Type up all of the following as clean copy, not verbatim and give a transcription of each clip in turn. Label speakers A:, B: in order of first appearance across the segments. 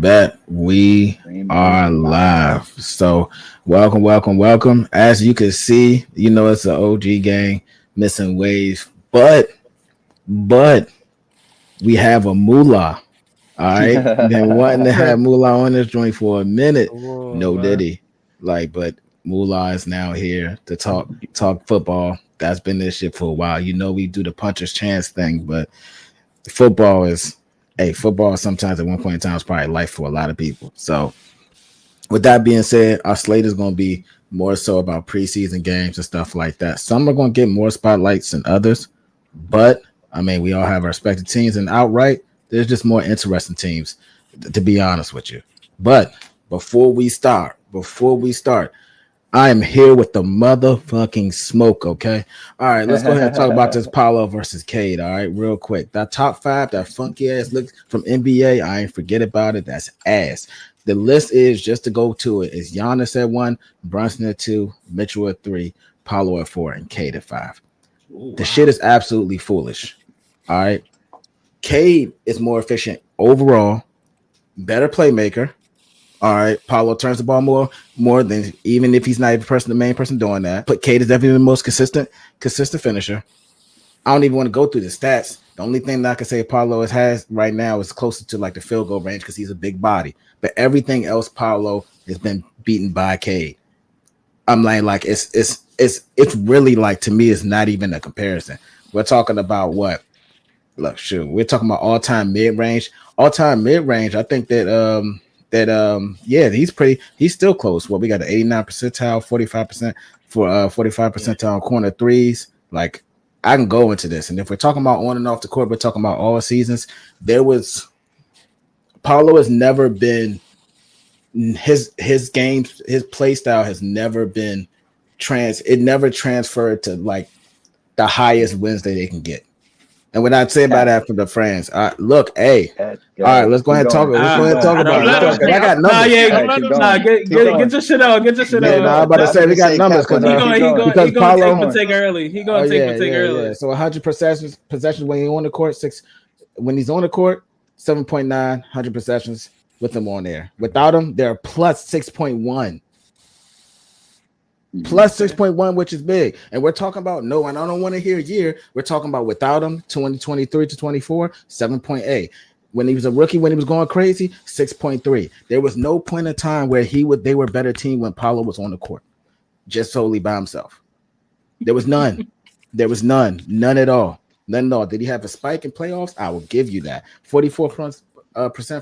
A: Bet we are live. So welcome. As you can see, it's an OG gang missing wave, but we have a moolah. All right, been wanting to have moolah on this joint for a minute. No diddy, but moolah is now here to talk football. That's been this shit for a while. We do the puncher's chance thing, but football is. Hey, football sometimes at one point in time is probably life for a lot of people. So, with that being said, our slate is going to be more so about preseason games and stuff like that. Some are going to get more spotlights than others, but we all have our respective teams, and outright, there's just more interesting teams, to be honest with you. But before we start, I am here with the motherfucking smoke, okay? All right, let's go ahead and talk about this Paulo versus Cade, all right, real quick. That top five, that funky ass look from NBA, I ain't forget about it. That's ass. The list is, just to go to it, is Giannis at 1, Brunson at 2, Mitchell at 3, Paulo at 4, and Cade at 5. Ooh, the shit is absolutely foolish, all right? Cade is more efficient overall, better playmaker. All right, Paulo turns the ball more than, even if he's not even the main person doing that. But Cade is definitely the most consistent finisher. I don't even want to go through the stats. The only thing that I can say Paulo has right now is closer to like the field goal range because he's a big body. But everything else, Paulo has been beaten by Cade. I'm like it's really, like, to me, it's not even a comparison. We're talking about what? Look, shoot, we're talking about all-time mid-range. I think he's still close. Well, we got the 89 percentile, 45% for 45 percentile corner threes. Like, I can go into this, and if we're talking about on and off the court, we're talking about all seasons. Paulo has never been, his games, his play style has never been never transferred to like the highest wins that they can get. And when I say by that for the friends, look, hey, all right, let's go ahead and talk. Let's go ahead and talk about it. I got numbers.
B: Get your shit out. Get your shit out.
A: I'm about to say we got numbers because Paulo
B: take take early. He going to take early.
A: Yeah. So 100 possessions when he's on the court, 7.9, 100 possessions with him on there. Without him, they're plus 6.1. Plus 6.1, which is big. And we're talking about, and I don't want to hear year. We're talking about without him, 2023 to 24, 7.8. When he was a rookie, when he was going crazy, 6.3. There was no point in time where they were a better team when Paulo was on the court, just solely by himself. There was none. None at all. Did he have a spike in playoffs? I will give you that. 44%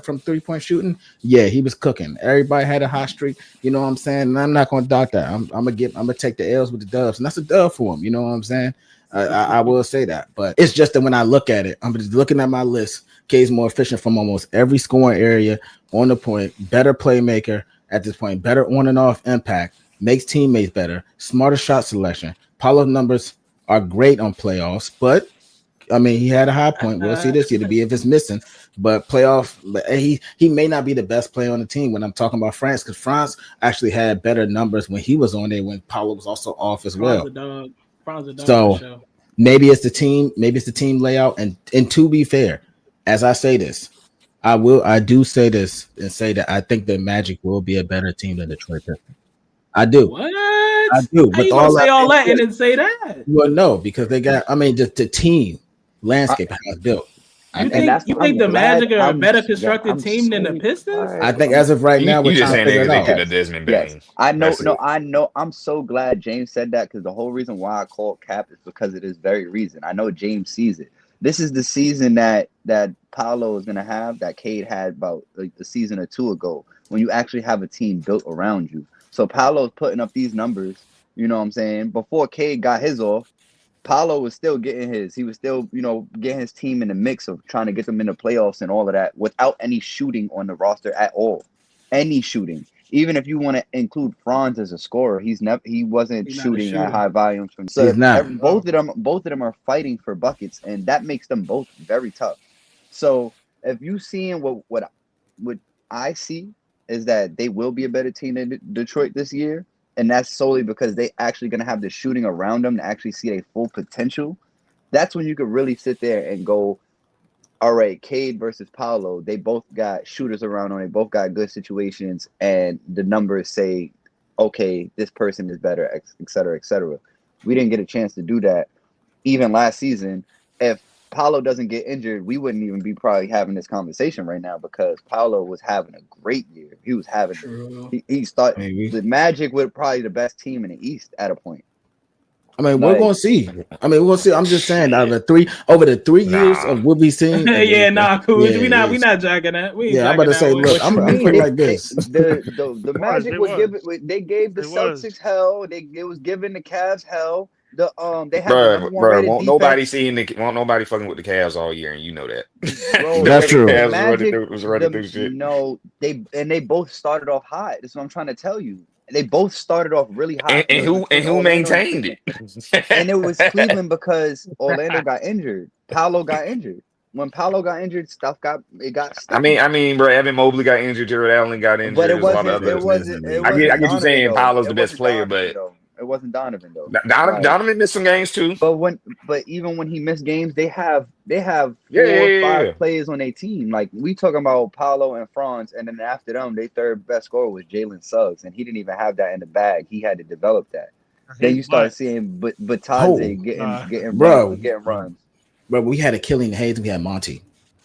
A: from 3-point shooting. Yeah, he was cooking. Everybody had a hot streak. You know what I'm saying? And I'm not going to doubt that. I'm gonna take the L's with the dubs, and that's a dub for him. You know what I'm saying? I will say that. But it's just that when I look at it, I'm just looking at my list. K's more efficient from almost every scoring area on the point. Better playmaker at this point. Better on and off impact. Makes teammates better. Smarter shot selection. Paulo's numbers are great on playoffs, but he had a high point. We'll see this year to be if it's missing. But he may not be the best player on the team when I'm talking about France, because France actually had better numbers when he was on there when Paulo was also off as well. So maybe it's the team layout. And to be fair, as I say this, I do say this and say that I think the Magic will be a better team than Detroit Pistons. I do.
B: What?
A: I do.
B: How you gonna say all that and then say that?
A: Well, no, because they got. The team landscape has built.
B: You think the Magic are a better constructed team than the Pistons?
A: I think as of right now,
C: we're just saying they're going to get a Desmond Bain.
D: Yes. I know. I'm so glad James said that, because the whole reason why I called Cap is because of this very reason. I know James sees it. This is the season that Paolo is going to have that Cade had about like a season or two ago, when you actually have a team built around you. So Paolo's putting up these numbers, you know what I'm saying? Before Cade got his off, Paulo was still getting his. He was still, getting his team in the mix of trying to get them in the playoffs and all of that without any shooting on the roster at all. Any shooting. Even if you want to include Franz as a scorer, he wasn't shooting at high volumes from. So both of them are fighting for buckets, and that makes them both very tough. So if you seeing what I see is that they will be a better team than Detroit this year. And that's solely because they actually going to have the shooting around them to actually see their full potential. That's when you could really sit there and go, all right, Cade versus Paolo, they both got shooters around them. They both got good situations, and the numbers say, okay, this person is better, et cetera, et cetera. We didn't get a chance to do that even last season. If Paulo doesn't get injured, we wouldn't even be probably having this conversation right now because Paulo was having a great year. He was having he thought the Magic were probably the best team in the East at a point.
A: I mean, we're gonna see. I'm just saying, out of the 3 years of what we've seen.
B: Cool. We not jacking that.
A: I'm about to say, look, I'm putting like this.
D: The Magic would give it. They gave the Celtics hell. It was giving the Cavs hell. They had
C: won't nobody fucking with the Cavs all year, and you know that.
D: Bro,
A: that's true.
D: The Magic was running through shit. No, they both started off hot. That's what I'm trying to tell you. They both started off really hot.
C: And who maintained it?
D: And it was Cleveland because Orlando got injured. Paolo got injured. When Paolo got injured, stuff got stuck.
C: I mean, bro, Evan Mobley got injured, Jared Allen got injured.
D: But it wasn't.
C: I get you saying Paolo's the best player, but
D: it wasn't Donovan though.
C: Donovan missed some games too.
D: But even when he missed games, they have 4 or 5 players on their team. Like we talking about Paulo and Franz, and then after them, their third best scorer was Jalen Suggs, and he didn't even have that in the bag. He had to develop that. Then you start seeing Batadze getting runs.
A: Bro, we had a Killian Hayes and we had Monty.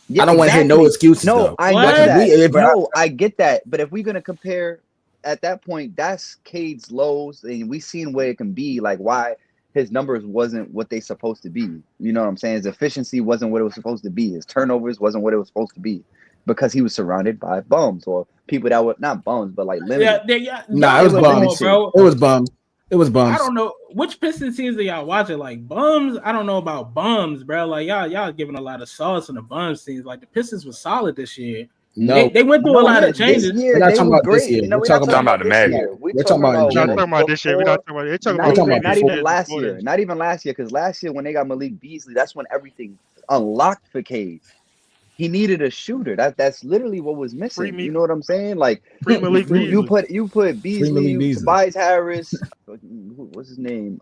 A: Yeah, I don't want to hear no excuses.
D: No, I get that. I get that. But if we're gonna compare at that point, that's Cade's lows, and we've seen where it can be, like why his numbers wasn't what they supposed to be. You know what I'm saying? His efficiency wasn't what it was supposed to be. His turnovers wasn't what it was supposed to be because he was surrounded by bums or people that were not bums, but like limited.
A: It was bums, bro. It was bums. It was bums.
B: I don't know which Pistons teams are y'all watching. Like bums, I don't know about bums, bro. Like y'all giving a lot of sauce on the bums teams. Like the Pistons was solid this year.
A: No,
B: they went through a lot of changes.
A: We're not talking about this year. We're talking about
C: the Magic.
A: We're talking about
E: this year. We're not talking about.
D: Not even last year. Not even last year. Because last year when they got Malik Beasley, that's when everything unlocked for Cade. He needed a shooter. That's literally what was missing. You know what I'm saying? Like you put Beasley, Tobias Harris. What's his name?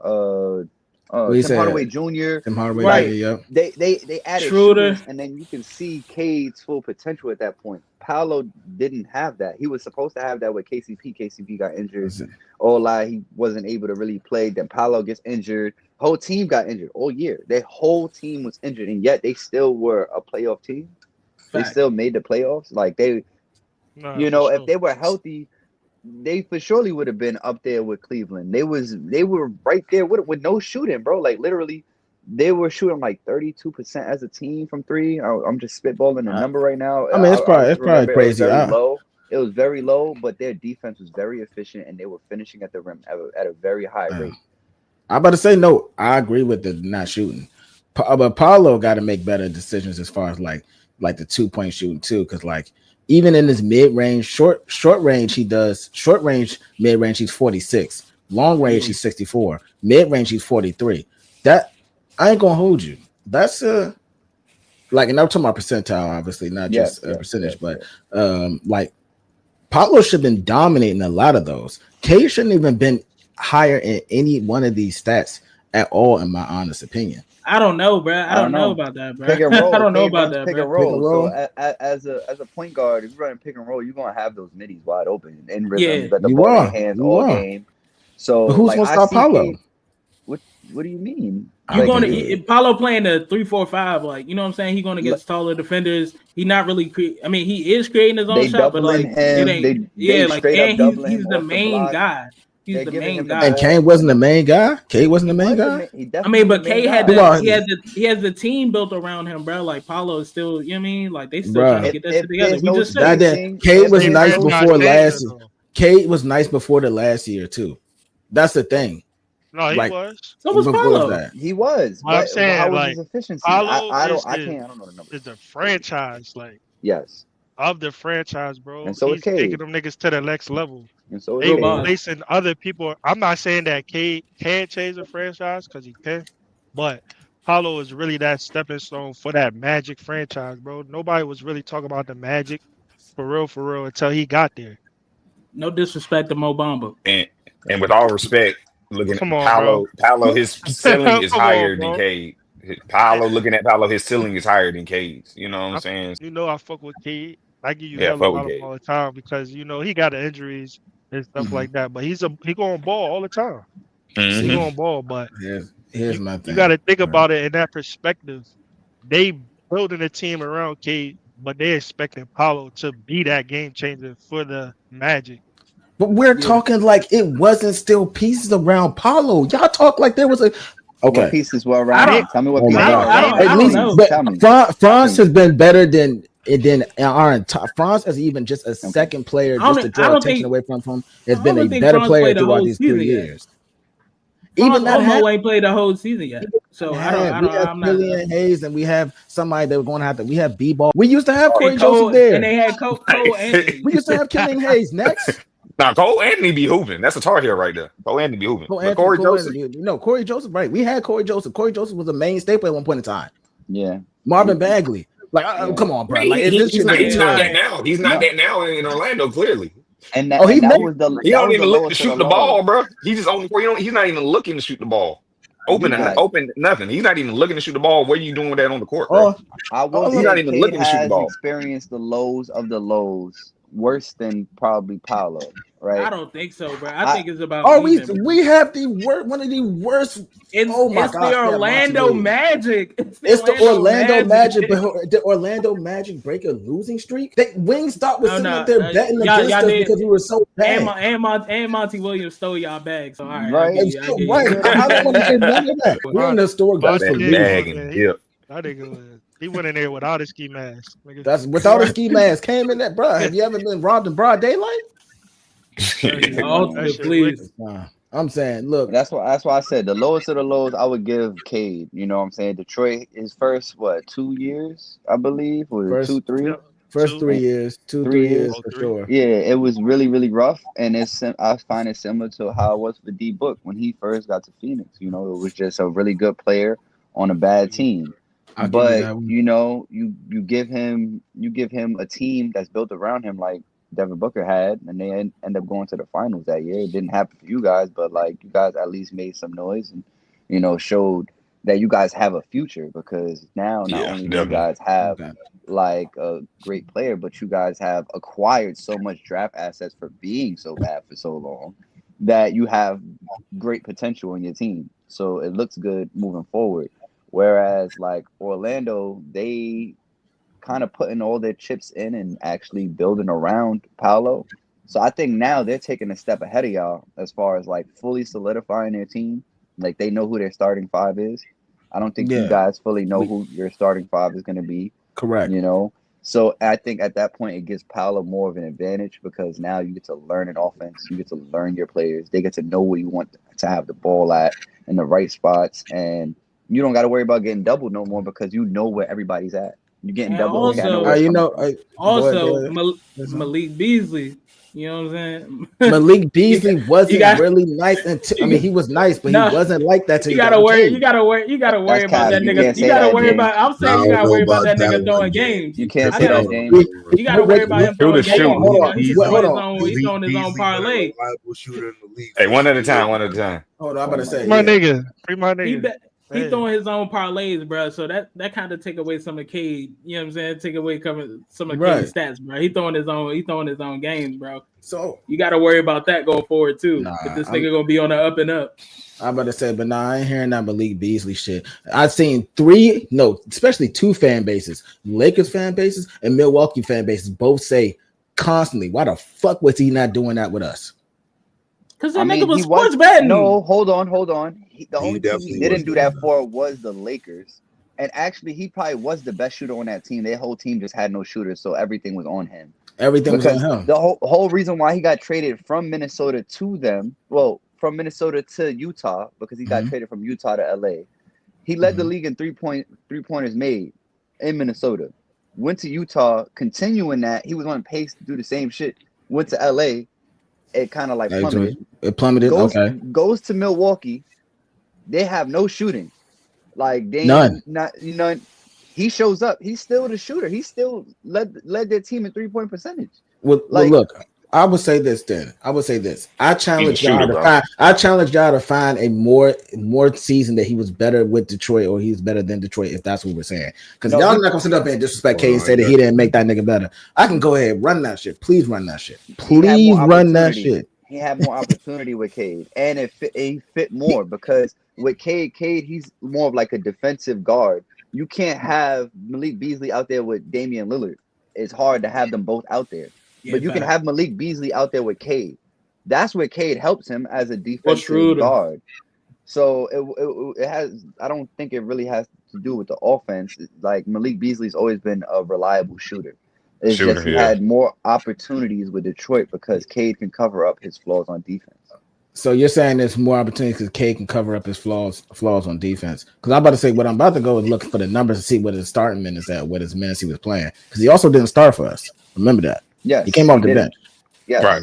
D: Tim Hardaway Jr.
A: Tim Hardaway,
D: right?
A: Yeah.
D: They added Schroeder, and then you can see Cade's full potential at that point. Paolo didn't have that. He was supposed to have that with KCP. KCP got injured. He wasn't able to really play. Then Paolo gets injured. Whole team got injured all year. Their whole team was injured, and yet they still were a playoff team. They still made the playoffs. Like if they were healthy, they for surely would have been up there with Cleveland. They were right there with no shooting, bro. Like literally, they were shooting like 32% as a team from three. I'm just spitballing a number right now.
A: I mean, it's probably crazy.
D: It was very low, but their defense was very efficient, and they were finishing at the rim at a very high rate.
A: I'm about to say no. I agree with the not shooting, but Paulo got to make better decisions as far as like the 2-point shooting too, because like. Even in his mid-range, short range, he does short range, mid-range, he's 46. Long range, he's 64. Mid-range, he's 43. That I ain't gonna hold you. That's and I'm talking about percentile, obviously, not just a percentage, but like Paulo should have been dominating a lot of those. Cade shouldn't even been higher in any one of these stats at all, in my honest opinion.
B: I don't know, bro. I don't know about that, bro.
D: Pick and roll.
B: I don't know about that,
D: pick
B: bro.
D: And roll. So as a point guard, if you're running pick and roll, you're gonna have those middies wide open and rhythm. But the ball in hands all game. So
A: but who's gonna stop Paulo?
D: What do you mean?
B: You're Paulo playing the 3-4-5, like you know what I'm saying. He's gonna get taller defenders. He's not really he is creating his own shot, but like it ain't. He's the main guy. He's the main guy.
A: And Cade wasn't the main guy. Cade wasn't the main guy.
B: But Cade he has the team built around him, bro. Like Paulo is still, you know what I mean? Like they still trying to get that shit together. We just said
A: Cade was nice before last. Cade was nice before the last year too. That's the thing.
E: No, he was.
B: So was Paulo.
D: He was.
E: I'm saying,
D: how was
E: like
D: his efficiency?
E: Paulo
D: I don't know the numbers.
E: It's the franchise, like
D: yes.
E: Of the franchise, bro.
D: And so
E: he's taking them niggas to the next level.
D: And so
E: they replacing other people. I'm not saying that Cade can't change the franchise because he can, but Paulo is really that stepping stone for that Magic franchise, bro. Nobody was really talking about the Magic for real until he got there.
B: No disrespect to Mo Bamba.
C: And with all respect, looking at Paolo, his ceiling is higher than Cade. Paolo, looking at Paolo, his ceiling is higher than Cade's. You know what I'm saying?
E: You know, I fuck with Cade. I give you
C: Yeah,
E: hell
C: fuck with
E: about him
C: Cade.
E: all the time because you know he got the injuries and stuff like that. But he going ball all the time. He going ball, but
A: here's my thing.
E: You got to think about it in that perspective. They building a team around Cade, but they expecting Paulo to be that game changer for the Magic.
A: But we're talking like it wasn't still pieces around Paulo. Y'all talk like there was a
D: What pieces were around him? Tell me what pieces were around him.
A: At least Franz has been better than our entire Franz as even just a second player just to draw attention away from him has been a better player throughout these 3 years.
B: Even that ain't played the whole season yet. So I don't.
A: We have Killian Hayes, and we have somebody that we're going to have to. We have B-ball. We used to have Corey
B: Cole,
A: Joseph there,
B: and they had Cole Anthony.
A: We used to have Killian Hayes next.
C: Now Cole Anthony be hooping. That's a Tar Heel right there. Cole Anthony be hooping. Corey Joseph.
A: Corey Joseph. Right, we had Corey Joseph. Corey Joseph was a main staple at one point in time.
D: Yeah,
A: Marvin Bagley. Like, come on, bro. Like,
C: he's not that now. He's not that now in Orlando. Clearly.
D: And that was the.
C: He don't even look to shoot the ball, bro. He just only. He's not even looking to shoot the ball. Open, nothing. He's not even looking to shoot the ball. What are you doing with that on the court, bro? He's not even looking to shoot the ball.
D: Experienced the lows of the lows worse than probably Paolo, right?
B: I don't think so, bro. I think it's about.
A: We have one of the worst.
B: It's the Orlando Magic.
A: It's the Orlando Magic. But did Orlando Magic break a losing streak? Wingstop was sitting up there betting against us because we were so bad.
B: And Monty Williams stole y'all bags. So all right,
A: right. I don't want to say none of that. We're in the store, guys.
E: He went in there without a ski mask.
A: That's without a ski mask. Came in that, bro. Have you ever been robbed in broad daylight?
B: Please.
A: I'm saying, look.
D: That's why I said the lowest of the lows. I would give Cade. You know what I'm saying? Detroit, his first 2 years, I believe, or 2, 3.
E: Yep.
A: First 3 years, 3 years for sure.
D: Yeah, it was really, really rough, and I find it similar to how it was for D Book when he first got to Phoenix. You know, it was just a really good player on a bad team. But you know, you give him a team that's built around him like Devin Booker had, and they end up going to the finals that year. It didn't happen for you guys, but like you guys at least made some noise and showed that you guys have a future, because now not only do you guys have like a great player, but you guys have acquired so much draft assets for being so bad for so long that you have great potential in your team. So it looks good moving forward. Whereas like Orlando, they kind of putting all their chips in and actually building around Paolo. So I think now they're taking a step ahead of y'all as far as like fully solidifying their team. Like they know who their starting five is. I don't think you guys fully know who your starting five is going to be.
A: Correct.
D: So I think at that point it gives Paolo more of an advantage, because now you get to learn an offense. You get to learn your players. They get to know where you want to have the ball at in the right spots. And you don't got to worry about getting doubled no more, because you know where everybody's at. You're getting doubled.
B: Malik Beasley. You know what I'm saying?
A: Malik Beasley wasn't really nice until he was nice, but he wasn't like that.
B: You gotta worry about that nigga. You gotta worry about. I'm saying you gotta worry about that nigga throwing games.
D: You can't say that, James.
B: You gotta worry about him throwing games. He's throwing his own parlay.
C: Hey, one at a time.
A: Hold on, I'm about to say,
E: my nigga.
B: He's throwing his own parlays, bro. So that kind of take away some of Cade. You know what I'm saying? Take away some of Cade's stats, bro. He throwing his own games, bro. So you got to worry about that going forward too. But this nigga gonna be on the up and up.
A: I'm about to say, but I ain't hearing that Malik Beasley shit. I've seen especially 2 fan bases, Lakers fan bases and Milwaukee fan bases, both say constantly, why the fuck was he not doing that with us?
B: Because that nigga was sports betting.
D: No, hold on. The only team he didn't do that for was the Lakers. And actually, he probably was the best shooter on that team. Their whole team just had no shooters, so everything was on him.
A: Everything was on him.
D: The whole reason why he got traded from Minnesota to them, from Minnesota to Utah, because he got traded from Utah to LA. He led the league in three-pointers made in Minnesota. Went to Utah, continuing that. He was on pace to do the same shit. Went to LA. It kind of like plummeted.
A: It plummeted.
D: Goes to Milwaukee. They have no shooting. Like they
A: none.
D: He shows up. He's still the shooter. He still led their team in 3-point percentage.
A: Well, look, I would say this. I challenge y'all to find a more season that he was better with Detroit or he's better than Detroit, if that's what we're saying. Because y'all not gonna sit up and disrespect Cade and say that he didn't make that nigga better. I can go ahead, run that shit. Please run that shit. Please run that shit.
D: He had more opportunity with Cade, and he fit more because with Cade, he's more of like a defensive guard. You can't have Malik Beasley out there with Damian Lillard. It's hard to have them both out there. Yeah, but you can have Malik Beasley out there with Cade. That's where Cade helps him as a defensive guard. So it has. I don't think it really has to do with the offense. Like Malik Beasley's always been a reliable shooter. It's just he had more opportunities with Detroit because Cade can cover up his flaws on defense.
A: So you're saying there's more opportunities because Cade can cover up his flaws on defense. Because I'm about to say what I'm about to go is look for the numbers to see what his starting minutes at, what his minutes he was playing. Because he also didn't start for us. Remember that.
D: Yes,
A: he came off the bench.
D: Yeah,
C: right.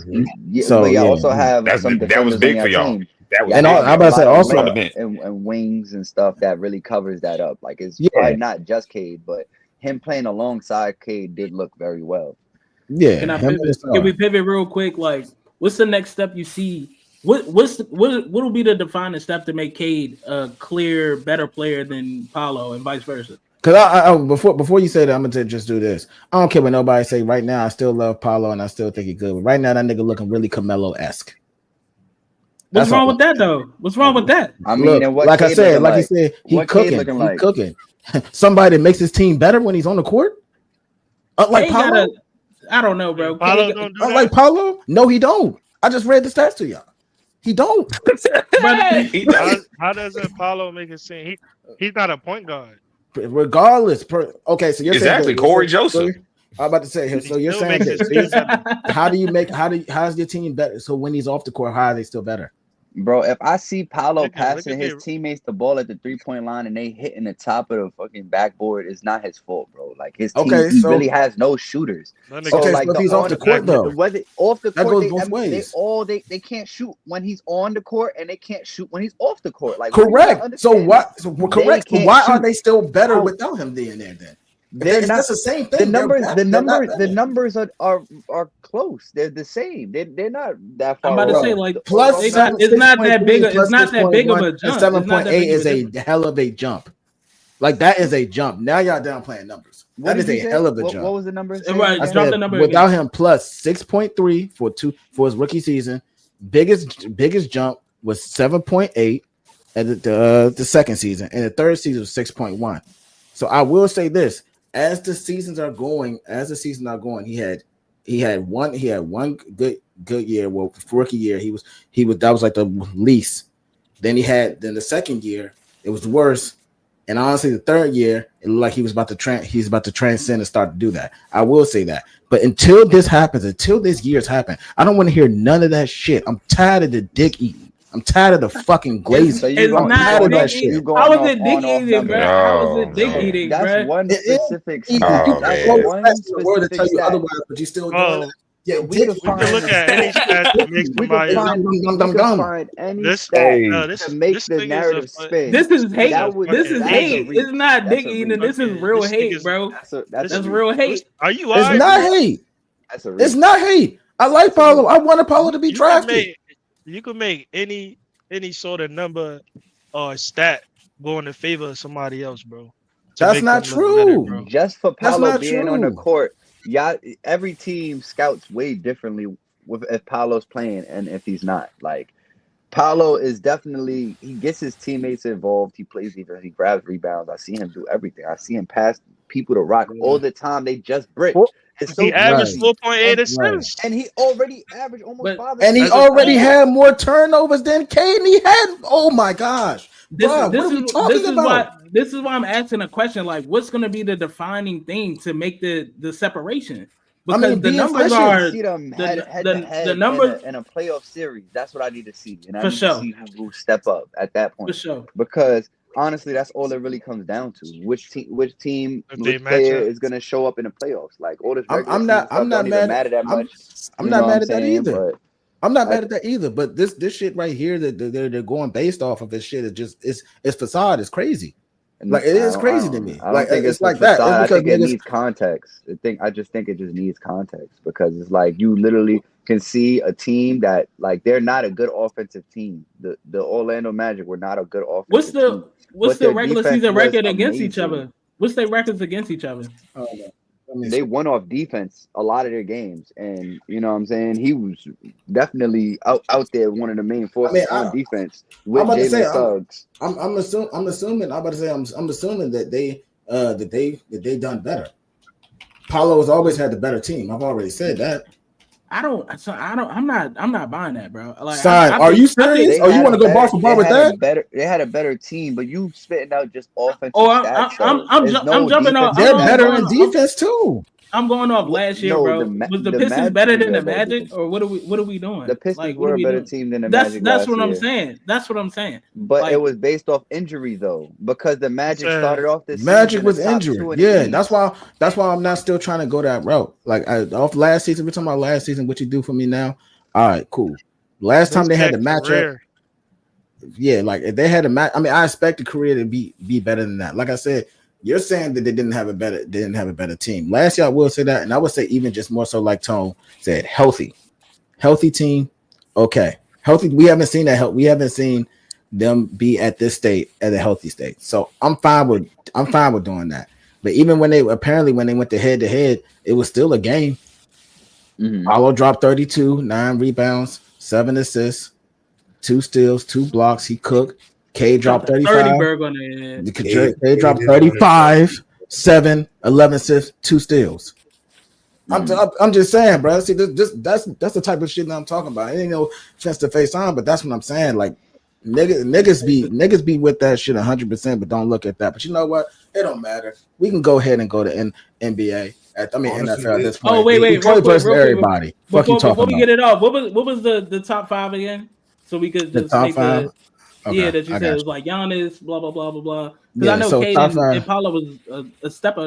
D: So but also have
C: that was big for y'all.
D: Team.
C: That was
A: and I'm about to say also
D: and wings and stuff that really covers that up. Like it's probably not just Cade, but him playing alongside Cade did look very well.
A: Yeah.
B: Can we pivot real quick? Like, what's the next step you see? What'll be the defining step to make Cade a clear, better player than Paulo and vice versa?
A: Because I before you say that, I'm gonna just do this. I don't care what nobody say. Right now, I still love Paulo and I still think he's good. But right now, that nigga looking really Carmelo-esque.
B: What's wrong with that though? What's wrong with that?
D: I mean,
A: look, like I said, he cooking. Somebody that makes his team better when he's on the court. Unlike Paulo,
B: I don't know, bro.
A: Unlike Paulo, no, he don't. I just read the stats to y'all. He don't.
E: How doesn't Paulo make it seem he's not a point guard?
A: Regardless, okay. So you're
C: exactly
A: saying
C: Corey Joseph.
A: I'm about to say. So you're saying this. How's your team better? So when he's off the court, how are they still better?
D: Bro, if I see Paulo passing his teammates the ball at the 3-point line and they hitting the top of the fucking backboard, it's not his fault, bro. Like his team really has no shooters.
A: So like but he's off the court though.
D: Whether off the court,
A: that goes both ways.
D: They can't shoot when he's on the court and they can't shoot when he's off the court. Like
A: correct. So what? So correct. So why are they still better without him being there? Then
D: That's
A: the same thing.
D: The numbers are close. They're the same. They're not that far.
B: I'm about to say like
A: plus
B: it's not that big. It's not that big of a jump.
A: 7.8 is a hell of a jump. Like that is a jump. Now y'all downplaying numbers. That is a hell of a jump.
D: What was the number?
B: Right, drop the number
A: without him plus 6.3 for his rookie season. Biggest jump was 7.8 at the second season, and the third season was 6.1. So I will say this. As the seasons are going, he had one good year. Well, for rookie year, he was that was like the least. Then the second year, it was worse. And honestly, the third year, it looked like he's about to transcend and start to do that. I will say that. But until this happens, until this year's happen, I don't want to hear none of that shit. I'm tired of the dick eating. I'm tired of the fucking glazing.
B: It's not that shit. How was it dick eating, bro? How was it dick eating, bro?
D: That's one specific.
A: That's one specific to tell you otherwise, but you still doing it.
E: Yeah, we can look at any stat that makes somebody.
D: This makes the narrative spin.
B: This is hate. This is hate. It's not dick eating. This is real hate, bro. That's real hate.
E: Are you?
A: It's not hate. It's not hate. I like Paulo. I wanted Paulo to be drafted.
E: You can make any sort of number or stat go in the favor of somebody else, bro.
A: That's not true.
D: Better, just for Paulo being on the court, every team scouts way differently if Paulo's playing and if he's not. Like Paulo is definitely, he gets his teammates involved. He plays defense. He grabs rebounds. I see him do everything. I see him pass people to rock all the time. They just brick.
E: He averaged 4.8 assists,
D: and he already averaged almost 5.
A: And he already had more turnovers than Cade. And he had, oh my gosh, this is
B: why I'm asking a question. Like, what's going to be the defining thing to make the separation? Because the numbers are
D: the numbers in a playoff series. That's what I need to see, and I need to see who will step up at that point.
B: For sure,
D: because. Honestly, that's all it really comes down to. Which team, which player is going to show up in the playoffs? Like all this.
A: I'm not mad at that much. I'm not mad at that either. I'm not mad at that either. But this shit right here that they're going based off of this shit is just it's facade. It's crazy. Like it is crazy to me.
D: I don't
A: Like
D: think
A: it's like that.
D: I think it needs context. I just think it just needs context because it's like you literally can see a team that like they're not a good offensive team. The Orlando Magic were not a good offensive team.
B: What's the regular season record against each other? What's their records against each other?
D: They won off defense a lot of their games, and you know what I'm saying, he was definitely out there one of the main forces on defense with Jalen Suggs.
A: I'm assuming that they done better. Paulo has always had the better team. I've already said that.
B: I'm not buying that, bro. Like,
A: are you serious? Or you want to go bar for bar with that?
D: They had a better team, but you spitting out just offensive
B: stats. I'm jumping off.
A: They're better in defense too.
B: I'm going off last year, bro. Was the Pistons better than the Magic, or what are we doing?
D: The Pistons were a better team than the Magic.
B: That's what I'm saying. That's what I'm saying.
D: But it was based off injury though, because the Magic started off this.
A: Magic was injured. Yeah, that's why I'm not still trying to go that route. Like off last season, we're talking about last season. What you do for me now? All right, cool. Last time they had the matchup. Yeah, like if they had a match, I mean, I expect the career to be better than that. Like I said. You're saying that they didn't have a better team. Last year I will say that, and I would say even just more so like Tone said, healthy team. Okay, healthy. We haven't seen that help. We haven't seen them be at this state at a healthy state. So I'm fine with doing that. But even when they went to head to head, it was still a game. Mm-hmm. Paulo dropped 32, 9 rebounds, 7 assists, 2 steals, 2 blocks. He cooked. Cade dropped 35. Cade dropped 35, 7, 11 assists, 2 steals. I'm just saying, bro. See, that's the type of shit that I'm talking about. It ain't no chance to face on, but that's what I'm saying. Like niggas be with that shit 100%, but don't look at that. But you know what? It don't matter. We can go ahead and go to NBA. NFL at this point.
B: Oh wait,
A: everybody.
B: Before we get it off, what was the top 5 again? So we could just
A: make the.
B: Okay, that you said it was like Giannis, blah blah blah blah blah. Because I know Cade and Paolo was a step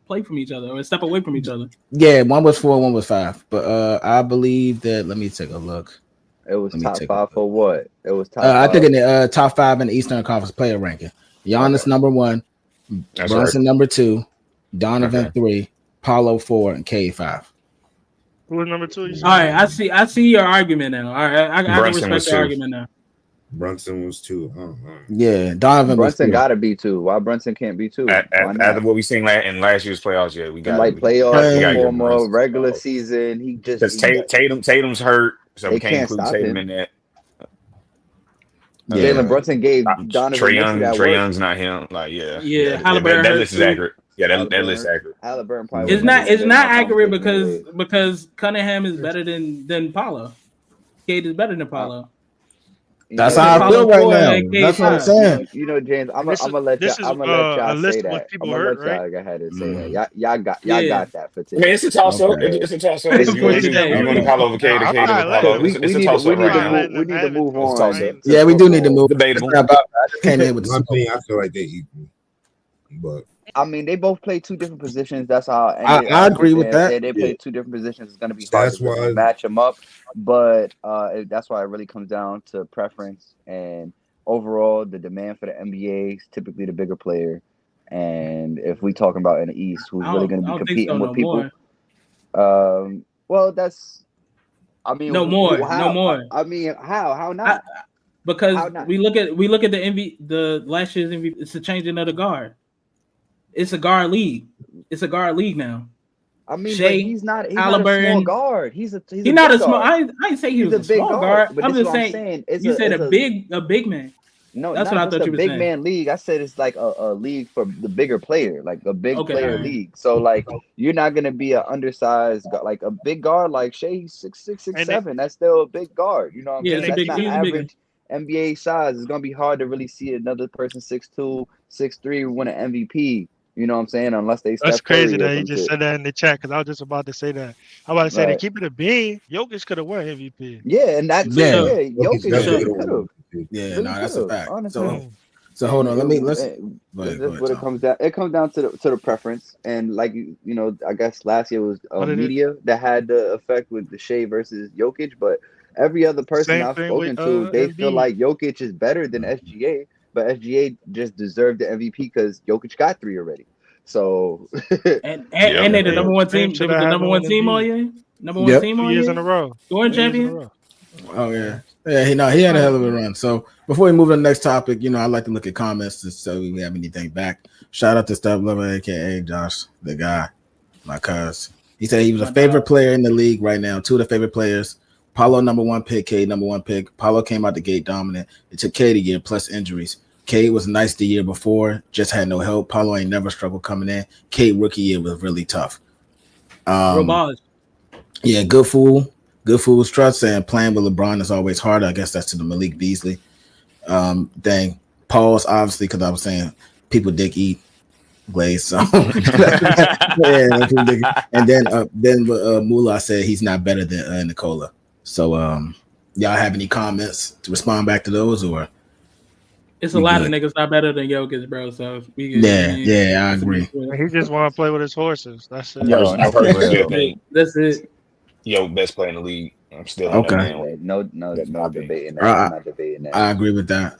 B: play from each other, or a step away from each other.
A: Yeah, one was 4, one was 5. But I believe that. Let me take a look.
D: It was top 5 for what? It was top.
A: I think in the top 5 in the Eastern Conference player ranking. Giannis number 1, Brunson number 2, Donovan 3, Paolo 4, and Cade 5.
E: Who was number 2?
B: All right, I see your argument now. All right, I can respect the argument now.
F: Brunson was 2.
A: Yeah, Donovan.
D: Brunson got to be 2. Why Brunson can't be 2?
C: After what we seen in last year's playoffs, yeah, we got
D: like playoffs, more regular season. He just
C: Tatum's hurt, so we can't include Tatum in that.
D: Jalen Brunson gave Donovan
C: Trae Young's not him. Like
B: Halliburton.
C: That list is accurate. Yeah, that list is accurate.
D: Halliburton probably.
B: It's not accurate because Cunningham is better than Paulo. Cade is better than Paulo.
A: That's how I feel right now. That's what I'm saying.
D: You know, James, I'm gonna let y'all say that. I'm gonna let y'all go ahead and say that. Y'all got that for today.
C: Okay, it's a toss up. It's a toss up. You're going to Paulo over Cade. Cade over Paulo. It's a toss up right now.
D: We need to move on.
A: Yeah, we do need to move.
C: Debatable.
A: I just came in with
F: I feel like they equal, but.
D: I mean, they both play 2 different positions. That's how
A: I agree with that.
D: They play 2 different positions. It's going to be hard to match them up. But that's why it really comes down to preference. And overall, the demand for the NBA is typically the bigger player. And if we talking about in the East, who's really going to be competing with people? Well, that's. I mean,
B: no more.
D: I mean, how not?
B: Because we look at the last year's MVP. It's a changing of the guard. It's a guard league. It's a guard league now.
D: I mean, he's not a small guard. He's
B: not a small. I didn't say he was a small guard. I'm just saying. You said a big man.
D: No,
B: that's what I thought you were saying.
D: Big man league. I said it's like a league for the bigger player, like a big player league. So like you're not gonna be an undersized like a big guard like Shea 6'6", 6'7". That's still a big guard. You know what I'm saying? That's not average NBA size. It's gonna be hard to really see another person 6'2", 6'3" win an MVP. You know what I'm saying? Unless they.
E: That's crazy that you just said that in the chat because I was just about to say that. I'm about to say to keep it a bean, Jokic could have won MVP.
D: Yeah, and that's Jokic could have.
A: Yeah, no, that's a fact. So hold on, let's.
D: What it comes down. It comes down to the preference, and like you know, I guess last year was media that had the effect with the Shea versus Jokic, but every other person I've spoken to, they feel like Jokic is better than SGA. but SGA just deserved the MVP because Jokic got 3 already. So
B: and they're the number one team. They was the number one team all year. Number one team all
E: 2 years
B: year.
E: in a row.
B: Scoring champion.
A: Oh yeah. Yeah, he had a hell of a run. So before we move to the next topic, I like to look at comments to so we have anything back. Shout out to Steph Lover, aka Josh, the guy, my cuz. He said he was a favorite player in the league right now. 2 of the favorite players. Paulo number 1 pick, Cade number 1 pick. Paulo came out the gate dominant. It took Cade a year plus injuries. Cade was nice the year before, just had no help. Paulo ain't never struggled coming in. Cade rookie year was really tough. Yeah, good fool's trust saying playing with LeBron is always hard. I guess that's to the Malik Beasley. Dang. Pause, obviously, because I was saying people dick eat Glaze. So yeah, and then Mula said he's not better than Nikola. So y'all have any comments to respond back to those, or
B: it's a lot of niggas not better than Jokic, bro. So
A: I agree.
E: He just want to play with his horses. That's it.
C: I personally still think
B: that's it.
C: Best player in the league. I'm still
D: okay. No debating that. I'm not debating that.
A: I agree with that.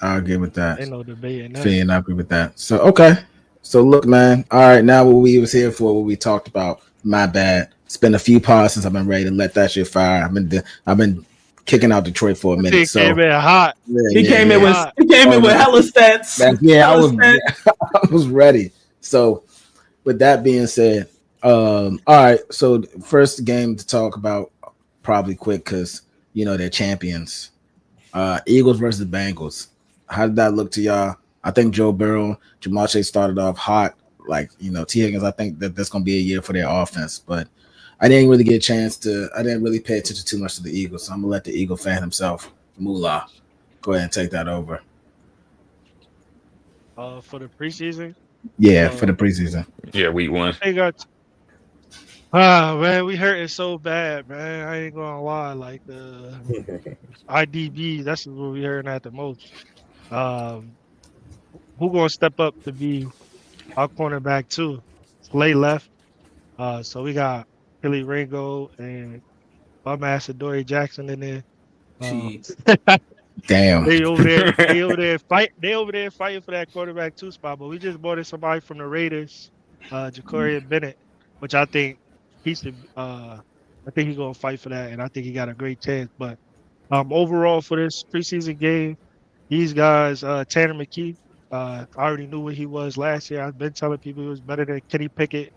E: Ain't no debating that.
A: I agree with that. So okay. So look, man. All right, now what we was here for, what we talked about. My bad. It's been a few pods since I've been ready to let that shit fire. I've been kicking out Detroit for a minute.
E: He came in hot.
B: He came in with hella stats.
A: I was ready. So with that being said, all right. So first game to talk about, probably quick because they're champions. Eagles versus Bengals. How did that look to y'all? I think Joe Burrow, Jamal Chase started off hot. Like, T. Higgins, I think that's going to be a year for their offense. But I didn't really get a chance I didn't really pay attention too much to the Eagles. So I'm going to let the Eagle fan himself, Moolah, go ahead and take that over.
E: For the preseason?
A: Yeah, for the preseason.
C: Yeah, week 1.
E: They got man, we hurting so bad, man. I ain't gonna lie. Like the IDB, that's what we hurting at the most. Who gonna step up to be our cornerback too? Slay left. So we got Billy Ringo and bum ass Adoree Jackson in there.
A: Damn.
E: They over there fighting for that quarterback 2 spot. But we just brought in somebody from the Raiders, Ja'Cory Bennett, which I think he should. I think he's gonna fight for that, and I think he got a great chance. But overall for this preseason game, these guys, Tanner McKee. I already knew what he was last year. I've been telling people he was better than Kenny Pickett.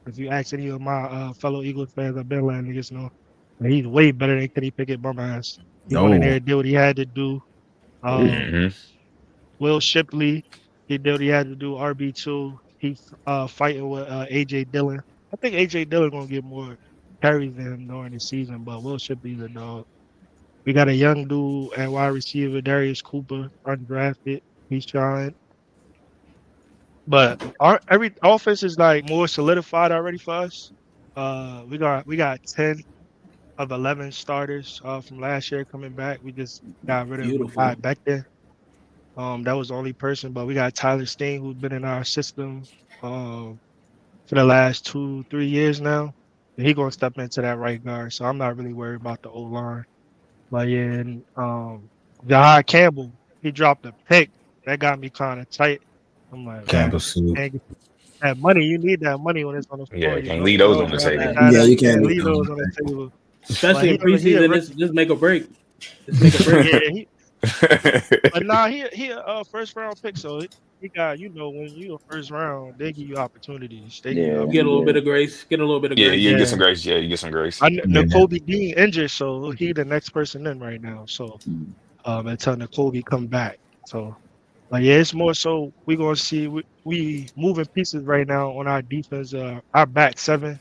E: If you ask any of my fellow Eagles fans, I've been letting niggas know that he's way better than Kenny Pickett, bum ass. He went in there and did what he had to do. Will Shipley, he did what he had to do. RB2, he's fighting with AJ Dillon. I think AJ Dillon gonna get more carries than him during the season, but Will Shipley's a dog. We got a young dude at wide receiver, Darius Cooper, undrafted. He's trying. But every offense is like more solidified already for us. We got 10 of 11 starters from last year coming back. We just got rid of a guy back there. That was the only person, but we got Tyler Steen, who's been in our system for the last 2-3 years now. And he's gonna step into that right guard. So I'm not really worried about the O-line. But yeah, and Jahad Campbell, he dropped a pick. That got me kind of tight. I'm like,
A: Campbell soup.
E: That money, you need that money when it's on the floor.
C: Yeah, you can't leave those on the table.
A: Yeah, you can't
E: leave those on the table.
B: Especially in preseason, just make a break. Just make a break.
E: But nah, he a first round pick, so he got, when you a first round, they give you opportunities. They
B: get a little bit of grace. Get a little bit of grace.
C: Yeah, you get some grace. Yeah, you get some grace.
E: Nakobe Dean injured, so he the next person in right now. So until Nakobe come back. So yeah, it's more so we gonna see we moving pieces right now on our defense, our back 7,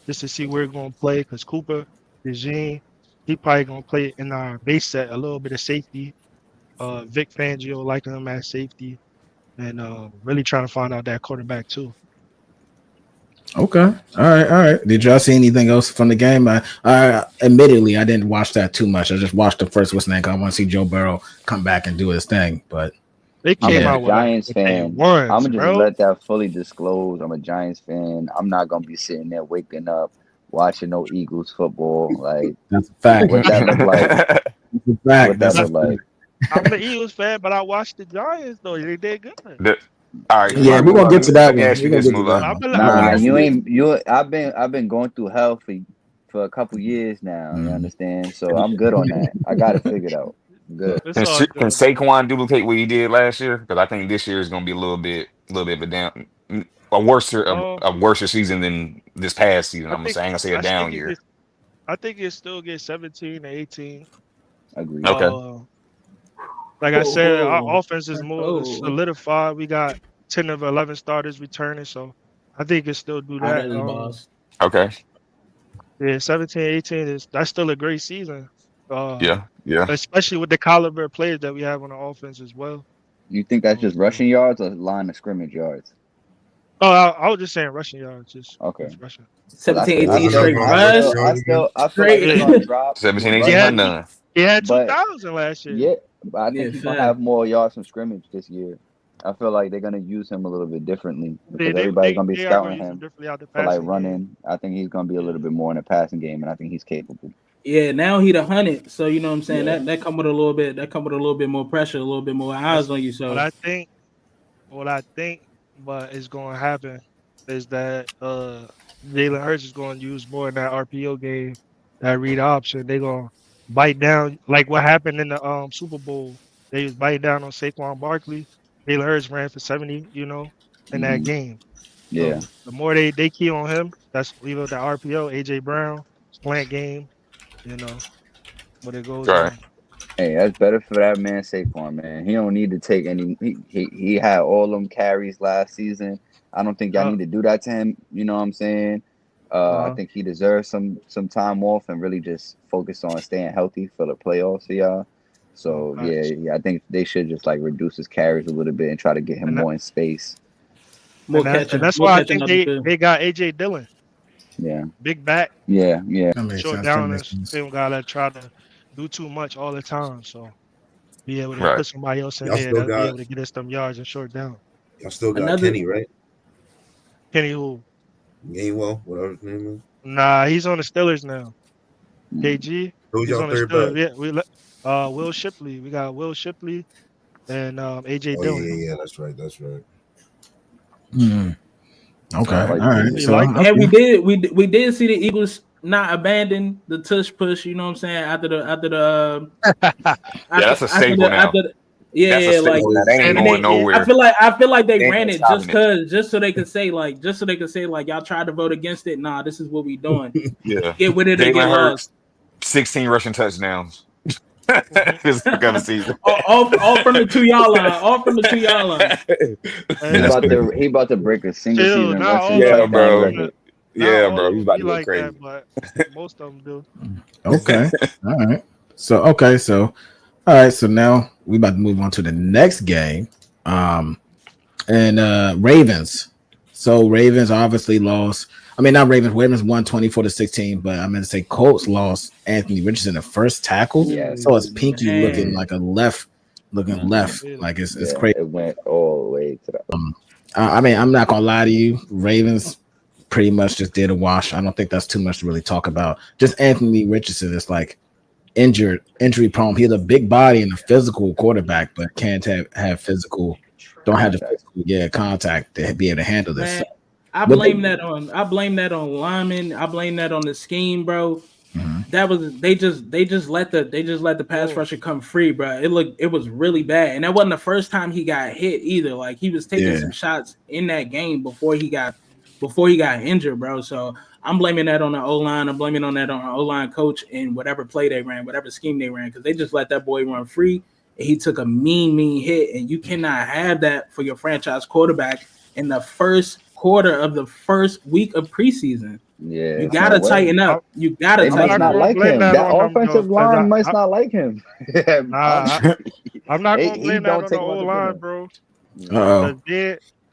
E: just to see where we're gonna play. Because Cooper, Eugene, he probably gonna play in our base set a little bit of safety. Vic Fangio liking him at safety, and really trying to find out that quarterback too.
A: Okay, all right. Did y'all see anything else from the game? Admittedly, I didn't watch that too much. I just watched the first what's name. I want to see Joe Burrow come back and do his thing, but.
E: They came
D: I'm a Giants fan. I'm gonna just let that fully disclose. I'm a Giants fan. I'm not gonna be sitting there waking up watching no Eagles football. Like
A: that's a fact.
D: What that look like?
A: That's a fact.
D: What that look like?
E: I'm the Eagles fan, but I watched the Giants though. They did good.
C: All right,
A: Yeah, we're gonna get to that
C: let me
A: one.
C: ask you
A: We're
C: this,
A: gonna get to
C: Mula.
A: that one.
D: Nah, you ain't. I've been going through hell for a couple years now. You understand? So I'm good on that. I got it figured out. I'm good.
E: It's all
C: Can
E: good, man.
C: Saquon duplicate what he did last year? Because I think this year is going to be a little bit of a down, a worse season than this past season. I'm saying, I say a down year.
E: I think it still gets 17 to 18.
D: Agreed.
C: Okay.
E: Like I said, our offense is more solidified. We got 10 of 11 starters returning, so I think it still do that.
C: Okay.
E: Yeah, 17, 18 that's still a great season.
C: Yeah.
E: Especially with the caliber of players that we have on the offense as well.
D: You think that's just rushing yards or line of scrimmage yards?
E: Oh, I was just saying rushing yards. Just rushing.
B: 17, 18 straight rush.
D: I feel like it's gonna drop.
C: 17, 18 none.
E: He had 2,000 last year.
D: Yeah, but I think he's gonna have more yards from scrimmage this year. I feel like they're gonna use him a little bit differently because everybody's gonna be scouting him for like running. I think he's gonna be a little bit more in the passing game, and I think he's capable.
B: Yeah, now he the 100, so you know what I'm saying. That come with a little bit. That come with a little bit more pressure, a little bit more eyes on you. So
E: what I think, but is going to happen is that Jalen Hurts is going to use more in that RPO game, that read option. They're going to bite down like what happened in the Super Bowl. They was biting down on Saquon Barkley. Jalen Hurts ran for 70, in that game.
D: Yeah.
E: So the more they key on him, that's either the RPO, AJ Brown, slant game, what it goes on.
D: Hey, that's better for that man Saquon, man. He don't need to take any. He had all them carries last season. I don't think y'all need to do that to him. You know what I'm saying? I think he deserves some time off and really just focus on staying healthy for the playoffs for y'all. So yeah, I think they should just like reduce his carries a little bit and try to get him more in space.
E: And that's why I think they got AJ Dillon.
D: Yeah.
E: Big back.
D: Yeah.
E: Short down and same guy that try to do too much all the time. So be able to put somebody else in there that'll be able to get us them yards and short down.
F: Y'all still got Kenny, right?
E: Kenny who?
F: Gainwell, whatever his name is.
E: Nah, he's on the Steelers now. KG.
F: Who's
E: he's
F: y'all
E: on the
F: third
E: Steelers.
F: back?
E: Yeah, Will Shipley. We got Will Shipley and AJ Dillon.
F: Yeah, that's right.
A: Okay, all right.
B: So, and we did see the Eagles not abandon the tush push. You know what I'm saying? After the
C: that's a staple now. That ain't going nowhere.
B: I feel like they ran it just so they could say like y'all tried to vote against it. Nah, this is what we doing.
C: Yeah,
B: get with it.
C: Jalen Hurts, 16 rushing touchdowns. This season.
B: All from the 2-yard line. All from the 2-yard line.
D: He about to break a single season rushing
C: record. Yeah, bro. He's about to go crazy.
E: That, but most of them do.
A: Okay. All right. So all right. So now we about to move on to the next game. And Ravens. So Ravens obviously lost. I mean, not Ravens. Ravens won 24-16, but I'm going to say Colts lost Anthony Richardson the first tackle.
D: Yeah.
A: So it's Pinky looking like a left. Like it's crazy.
D: It went all the way to the.
A: I mean, I'm not gonna lie to you. Ravens pretty much just did a wash. I don't think that's too much to really talk about. Just Anthony Richardson is like injury prone. He's a big body and a physical quarterback, but can't have physical. Don't have the physical contact to be able to handle this.
B: Man, I blame that on linemen. I blame that on the scheme, bro.
A: Mm-hmm.
B: That was they just let the pass rusher come free, bro. It was really bad, and that wasn't the first time he got hit either. Like he was taking some shots in that game before he got injured, bro. So I'm blaming that on the O-line. I'm blaming on that on the O-line coach and whatever play they ran, whatever scheme they ran, because they just let that boy run free. And he took a mean hit, and you cannot have that for your franchise quarterback in the first quarter of the first week of preseason.
D: Yeah,
B: you gotta tighten up. You gotta tighten up.
D: Not like him. That offensive line might not like him.
E: I'm not gonna blame that on the O-line, bro.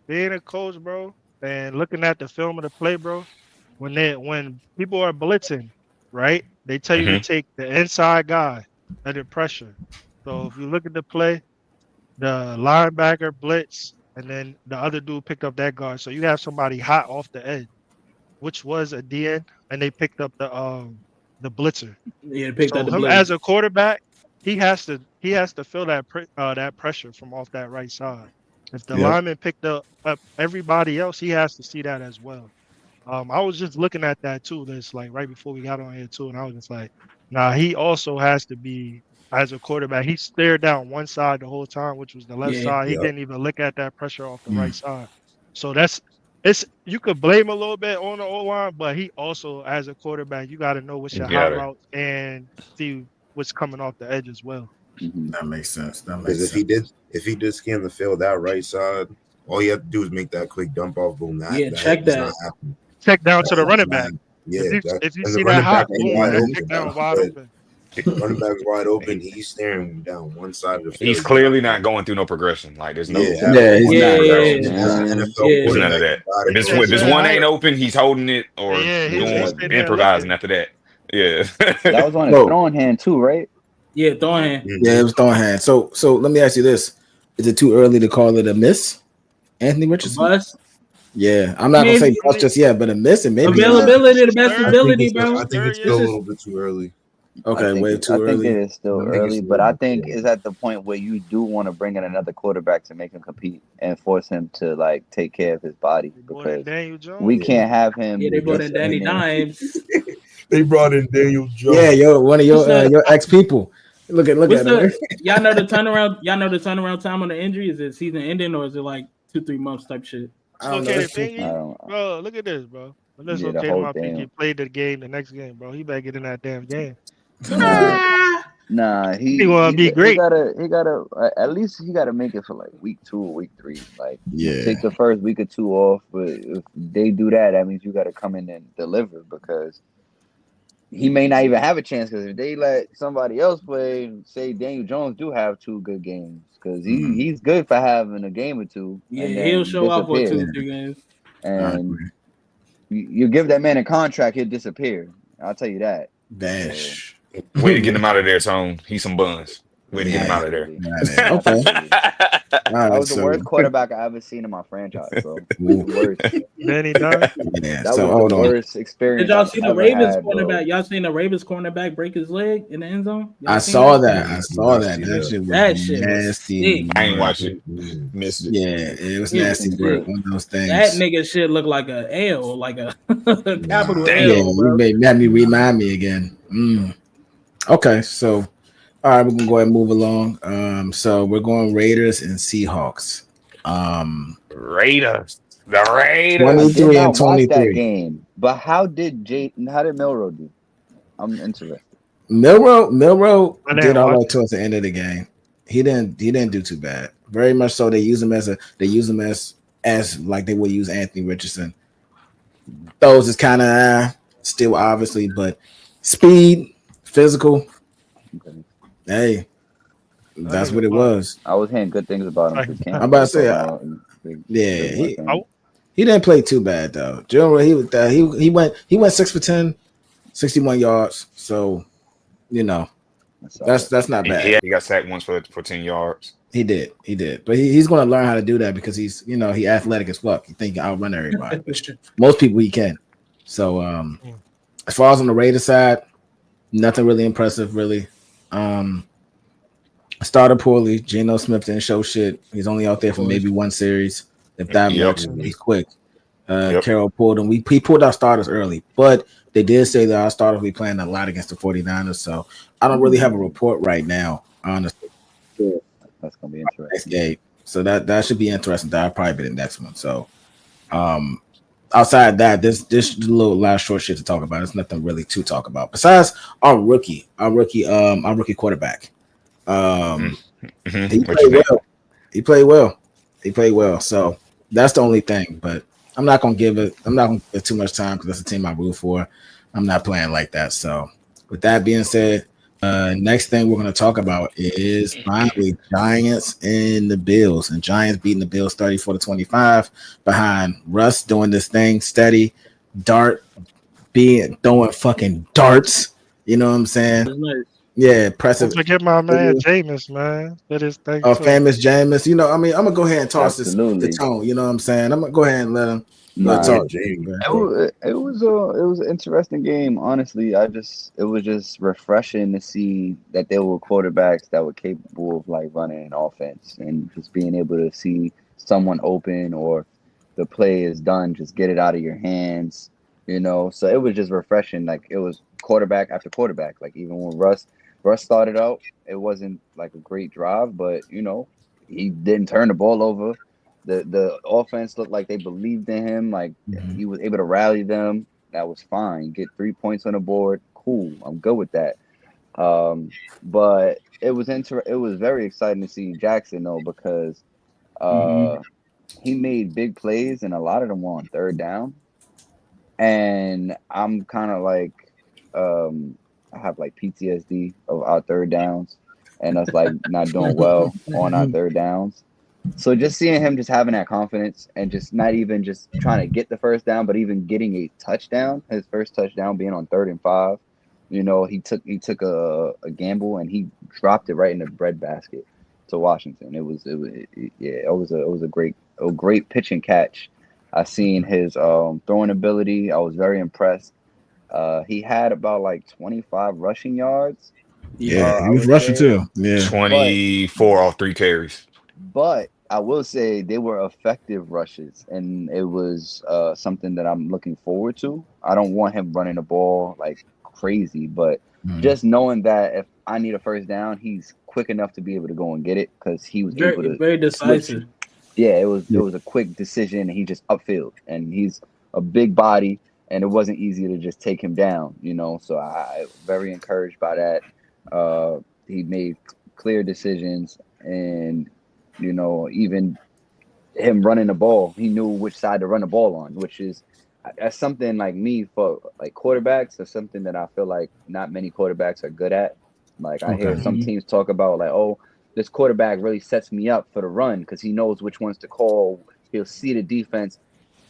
E: Being a coach, bro, and looking at the film of the play, bro, when people are blitzing, right? They tell you to take the inside guy under pressure. So if you look at the play, the linebacker blitz, and then the other dude picked up that guard. So you have somebody hot off the edge, which was a DN, and they picked up the blitzer.
B: Yeah, picked up the
E: him
B: blitz.
E: As a quarterback, he has to feel that pressure from off that right side. If the lineman picked up everybody else, he has to see that as well. I was just looking at that too. This like right before we got on here too, and I was just like, nah, he also has to be as a quarterback. He stared down one side the whole time, which was the left side. He didn't even look at that pressure off the right side. So it's you could blame a little bit on the O-line, but he also as a quarterback, you got to know what's your hot route and see what's coming off the edge as well.
A: That makes sense.
F: Because if he did scan the field that right side, all you have to do is make that quick dump off. Boom.
B: Check that.
E: Check down to the running back.
F: Yeah,
E: if you see that hot, boom, check down wide open.
F: Running back's wide open. He's staring down one side of the field.
C: He's clearly not going through no progression. Like there's no.
A: He's not.
C: None of that. If this one ain't open, he's holding it or doing improvising after that. Yeah.
D: That was on his throwing hand too, right?
B: Yeah, throwing hand.
A: Yeah, it was throwing hand. So let me ask you this: is it too early to call it a miss, Anthony Richardson?
B: Bust?
A: Yeah, I'm not gonna say bust just yet, but a miss and maybe
B: availability, the best ability, bro.
F: I think it's still a little bit too early.
A: Okay, way too early.
D: I think it is still early, but I think it's at the point where you do want to bring in another quarterback to make him compete and force him to like take care of his body because we can't have him.
B: Yeah, they brought in Danny Dimes.
F: They brought in Daniel Jones.
A: Yeah, one of your ex people. Look at him.
B: Y'all know the turnaround. Y'all know the turnaround time on the injury. Is it season ending or is it like 2-3 months type shit?
E: Bro, look at this, bro. Unless he played the game, the next game, bro. He better get in that damn game.
D: Nah, he
E: want to be great.
D: He gotta at least he gotta make it for like week 2 or week 3. Like take the first week or 2 off, but if they do that means you gotta come in and deliver because he may not even have a chance because if they let somebody else play, say Daniel Jones do have 2 good games because he's good for having a game or 2.
B: Yeah, he'll show up for 2 or 3 games.
D: And you give that man a contract, he'll disappear. I'll tell you that.
A: Dash.
C: Way to get him out of there, Tone. He's some buns. Way to get him out of there.
A: Okay.
D: That was the worst quarterback I ever seen in my franchise, bro. Worst.
E: Danny Dimes.
A: Yeah.
D: That was the worst experience.
B: Did y'all see the Ravens cornerback? Y'all seen the Ravens cornerback break his leg in the end zone?
A: I saw that. That shit was nasty.
C: I ain't watch it. Missed it.
A: Yeah, it was nasty work. One of those things.
B: That nigga shit look like a L, like a capital L.
A: Yeah, you made me remind me again. Okay, so all right, we're gonna go ahead and move along. So we're going Raiders and Seahawks.
C: Raiders. The Raiders.
A: 23 and 23.
D: That game, but how did Milroe do? I'm interested.
A: Milroe did all right towards the end of the game. He didn't do too bad. Very much so. They use him as like they would use Anthony Richardson. Those is kind of still obviously, but speed, physical. Okay. Hey, that's what it was.
D: I was hearing good things about him.
A: I'm about to say, he didn't play too bad though. Generally, he went 6 for 10, 61 yards. So, that's not bad.
C: He got sacked once for 10 yards.
A: He did, but he's going to learn how to do that because he's he athletic as fuck. He think he can outrun everybody. Most people he can. So, as far as on the Raiders side, nothing really impressive, really. Started poorly. Geno Smith didn't show shit. He's only out there for maybe 1 series. If that much, he's quick. Carroll pulled him. He pulled our starters early, but they did say that our starters will be playing a lot against the 49ers. So I don't really have a report right now, honestly.
D: That's gonna be interesting.
A: Next game. So that should be interesting. That'll probably be the next one. So outside that, there's a lot of short shit to talk about. There's nothing really to talk about besides our rookie quarterback. He played well. So that's the only thing. But I'm not gonna give too much time because that's the team I root for. I'm not playing like that. So with that being said, next thing we're gonna talk about is finally Giants and the Bills. And Giants beating the Bills 34-25 behind Russ doing this thing steady, throwing fucking darts. You know what I'm saying? Yeah, impressive.
E: Don't forget my man Jameis, man. That is
A: famous Jameis. I'm gonna go ahead and toss the tone. You know what I'm saying? I'm gonna go ahead and let him
D: Nah,
A: talk.
D: it was an interesting game. Honestly, it was just refreshing to see that there were quarterbacks that were capable of like running an offense and just being able to see someone open or the play is done, just get it out of your hands. So it was just refreshing. Like it was quarterback after quarterback. Like even when Russ started out, it wasn't like a great drive, but he didn't turn the ball over. The offense looked like they believed in him. Like he was able to rally them. That was fine. Get 3 points on the board. Cool. I'm good with that. But it was very exciting to see Jackson though, because he made big plays and a lot of them were on third down. And I'm kind of like, I have like PTSD of our third downs and us like not doing well on our third downs. So just seeing him just having that confidence and just not even just trying to get the first down, but even getting a touchdown, his first touchdown being on 3rd and 5, he took a gamble and he dropped it right in the breadbasket to Washington. It was a great pitch and catch. I seen his throwing ability. I was very impressed. He had about like 25 rushing yards.
A: Yeah, he was rushing too. Yeah,
C: 24 off 3 carries.
D: But I will say they were effective rushes, and it was something that I'm looking forward to. I don't want him running the ball like crazy, but just knowing that if I need a first down, he's quick enough to be able to go and get it because he was able to
B: very decisive.
D: Yeah, it was a quick decision, and he just upfield, and he's a big body, and it wasn't easy to just take him down, So I very encouraged by that. He made clear decisions, and even him running the ball, he knew which side to run the ball on, which is that's something like me for like quarterbacks. That's something that I feel like not many quarterbacks are good at. Like I hear some teams talk about like, oh, this quarterback really sets me up for the run because he knows which ones to call. He'll see the defense.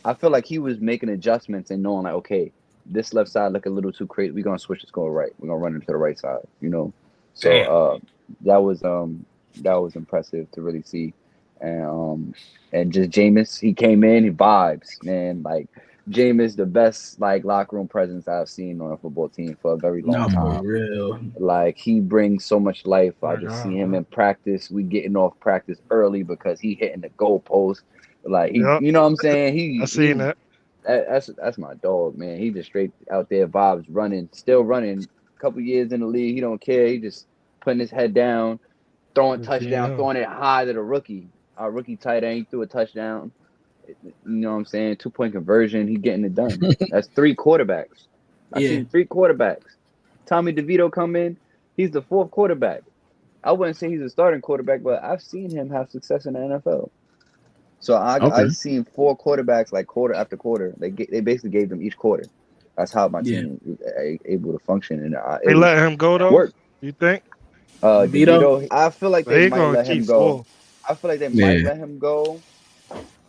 D: I feel like he was making adjustments and knowing like, okay, this left side look a little too crazy. We're gonna switch this go right. We're gonna run into the right side. So that was impressive to really see. And just Jameis, he came in, he vibes, man. Like Jameis, the best like locker room presence I've seen on a football team for a very long time.
B: For real.
D: Like he brings so much life. I just see him in practice. We getting off practice early because he hitting the goalpost. Like he, you know what I'm saying?
E: I seen that.
D: That's my dog, man. He just straight out there vibes, still running. A couple years in the league, he don't care. He just putting his head down, throwing touchdown, throwing it high to the rookie. Our rookie tight end, he threw a touchdown. You know what I'm saying? 2-point conversion. He getting it done. That's 3 quarterbacks. I seen 3 quarterbacks. Tommy DeVito come in. He's the 4th quarterback. I wouldn't say he's a starting quarterback, but I've seen him have success in the NFL. So I've seen 4 quarterbacks like quarter after quarter. They basically gave them each quarter. That's how my team was able to function. And
E: they let him go though. Work. You think?
D: DeVito, I feel like they might let him go.
E: Full.
D: I feel like they might let him go.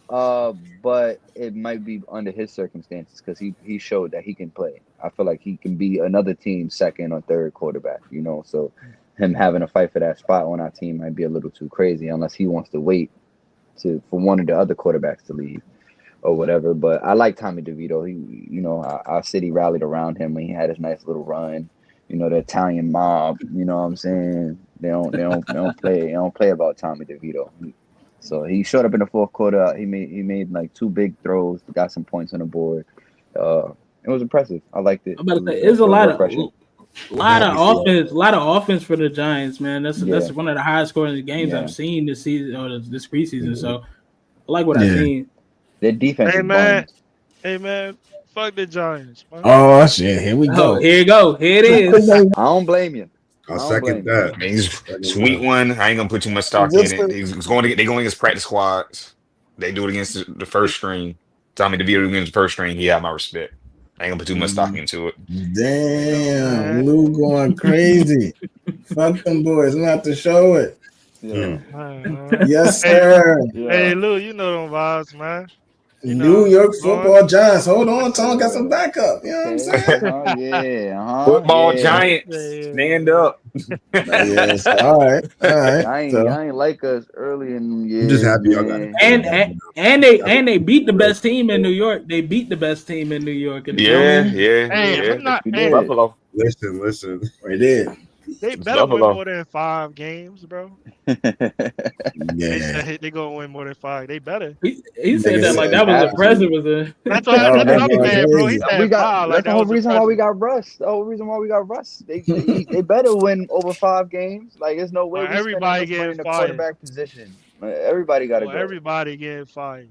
D: But it might be under his circumstances because he showed that he can play. I feel like he can be another team's 2nd or 3rd quarterback, so him having a fight for that spot on our team might be a little too crazy unless he wants to wait for one of the other quarterbacks to leave or whatever. But I like Tommy DeVito. He, our city rallied around him when he had his nice little run. The Italian mob, you know what I'm saying? They don't play about Tommy DeVito. So he showed up in the 4th quarter. He made like 2 big throws, got some points on the board. It was impressive. I liked it.
B: I'm about to say it's a lot of offense, a lot of offense for the Giants, man. That's one of the highest scoring games I've seen this season or this preseason. So I like what I've seen.
D: Their defense.
E: Hey man, fuck the Giants. Man.
A: Oh shit, here we go.
B: Here you go. Here it is.
D: I don't blame you.
F: I'll second that.
C: I mean, sweet one. I ain't gonna put too much stock in it. They're going against practice squads. They do it against the first string. Tommy DeVito against the first string. He had my respect. I ain't gonna put too much stock into it.
A: Damn, Lou going crazy. Fuck them boys. I'm gonna have to show it.
D: Yeah.
A: Yes, sir.
E: Hey, Lou, you know them vibes, man.
A: New York Football Giants. Hold on, Tom got some backup. You know what I'm
D: saying?
C: Football Giants. Stand up.
A: Yes. All right.
D: Y'all ain't like us early in the year.
F: I'm just happy y'all got it.
B: And they beat the best team in New York. They beat the best team in New York.
C: Yeah. Buffalo.
F: Listen.
A: They did.
E: They better win more than 5 games, bro.
A: Yeah.
E: They gonna win more than 5. They better.
B: He said that like that was impressive.
E: That's what I'm saying, bro. He said 5.
D: That's the whole reason why we got Russ. The whole reason why we got Russ. They better win over 5 games. Like there's no way
E: everybody getting
D: in the
E: fired.
D: quarterback position. Everybody got to go.
E: Everybody getting fired.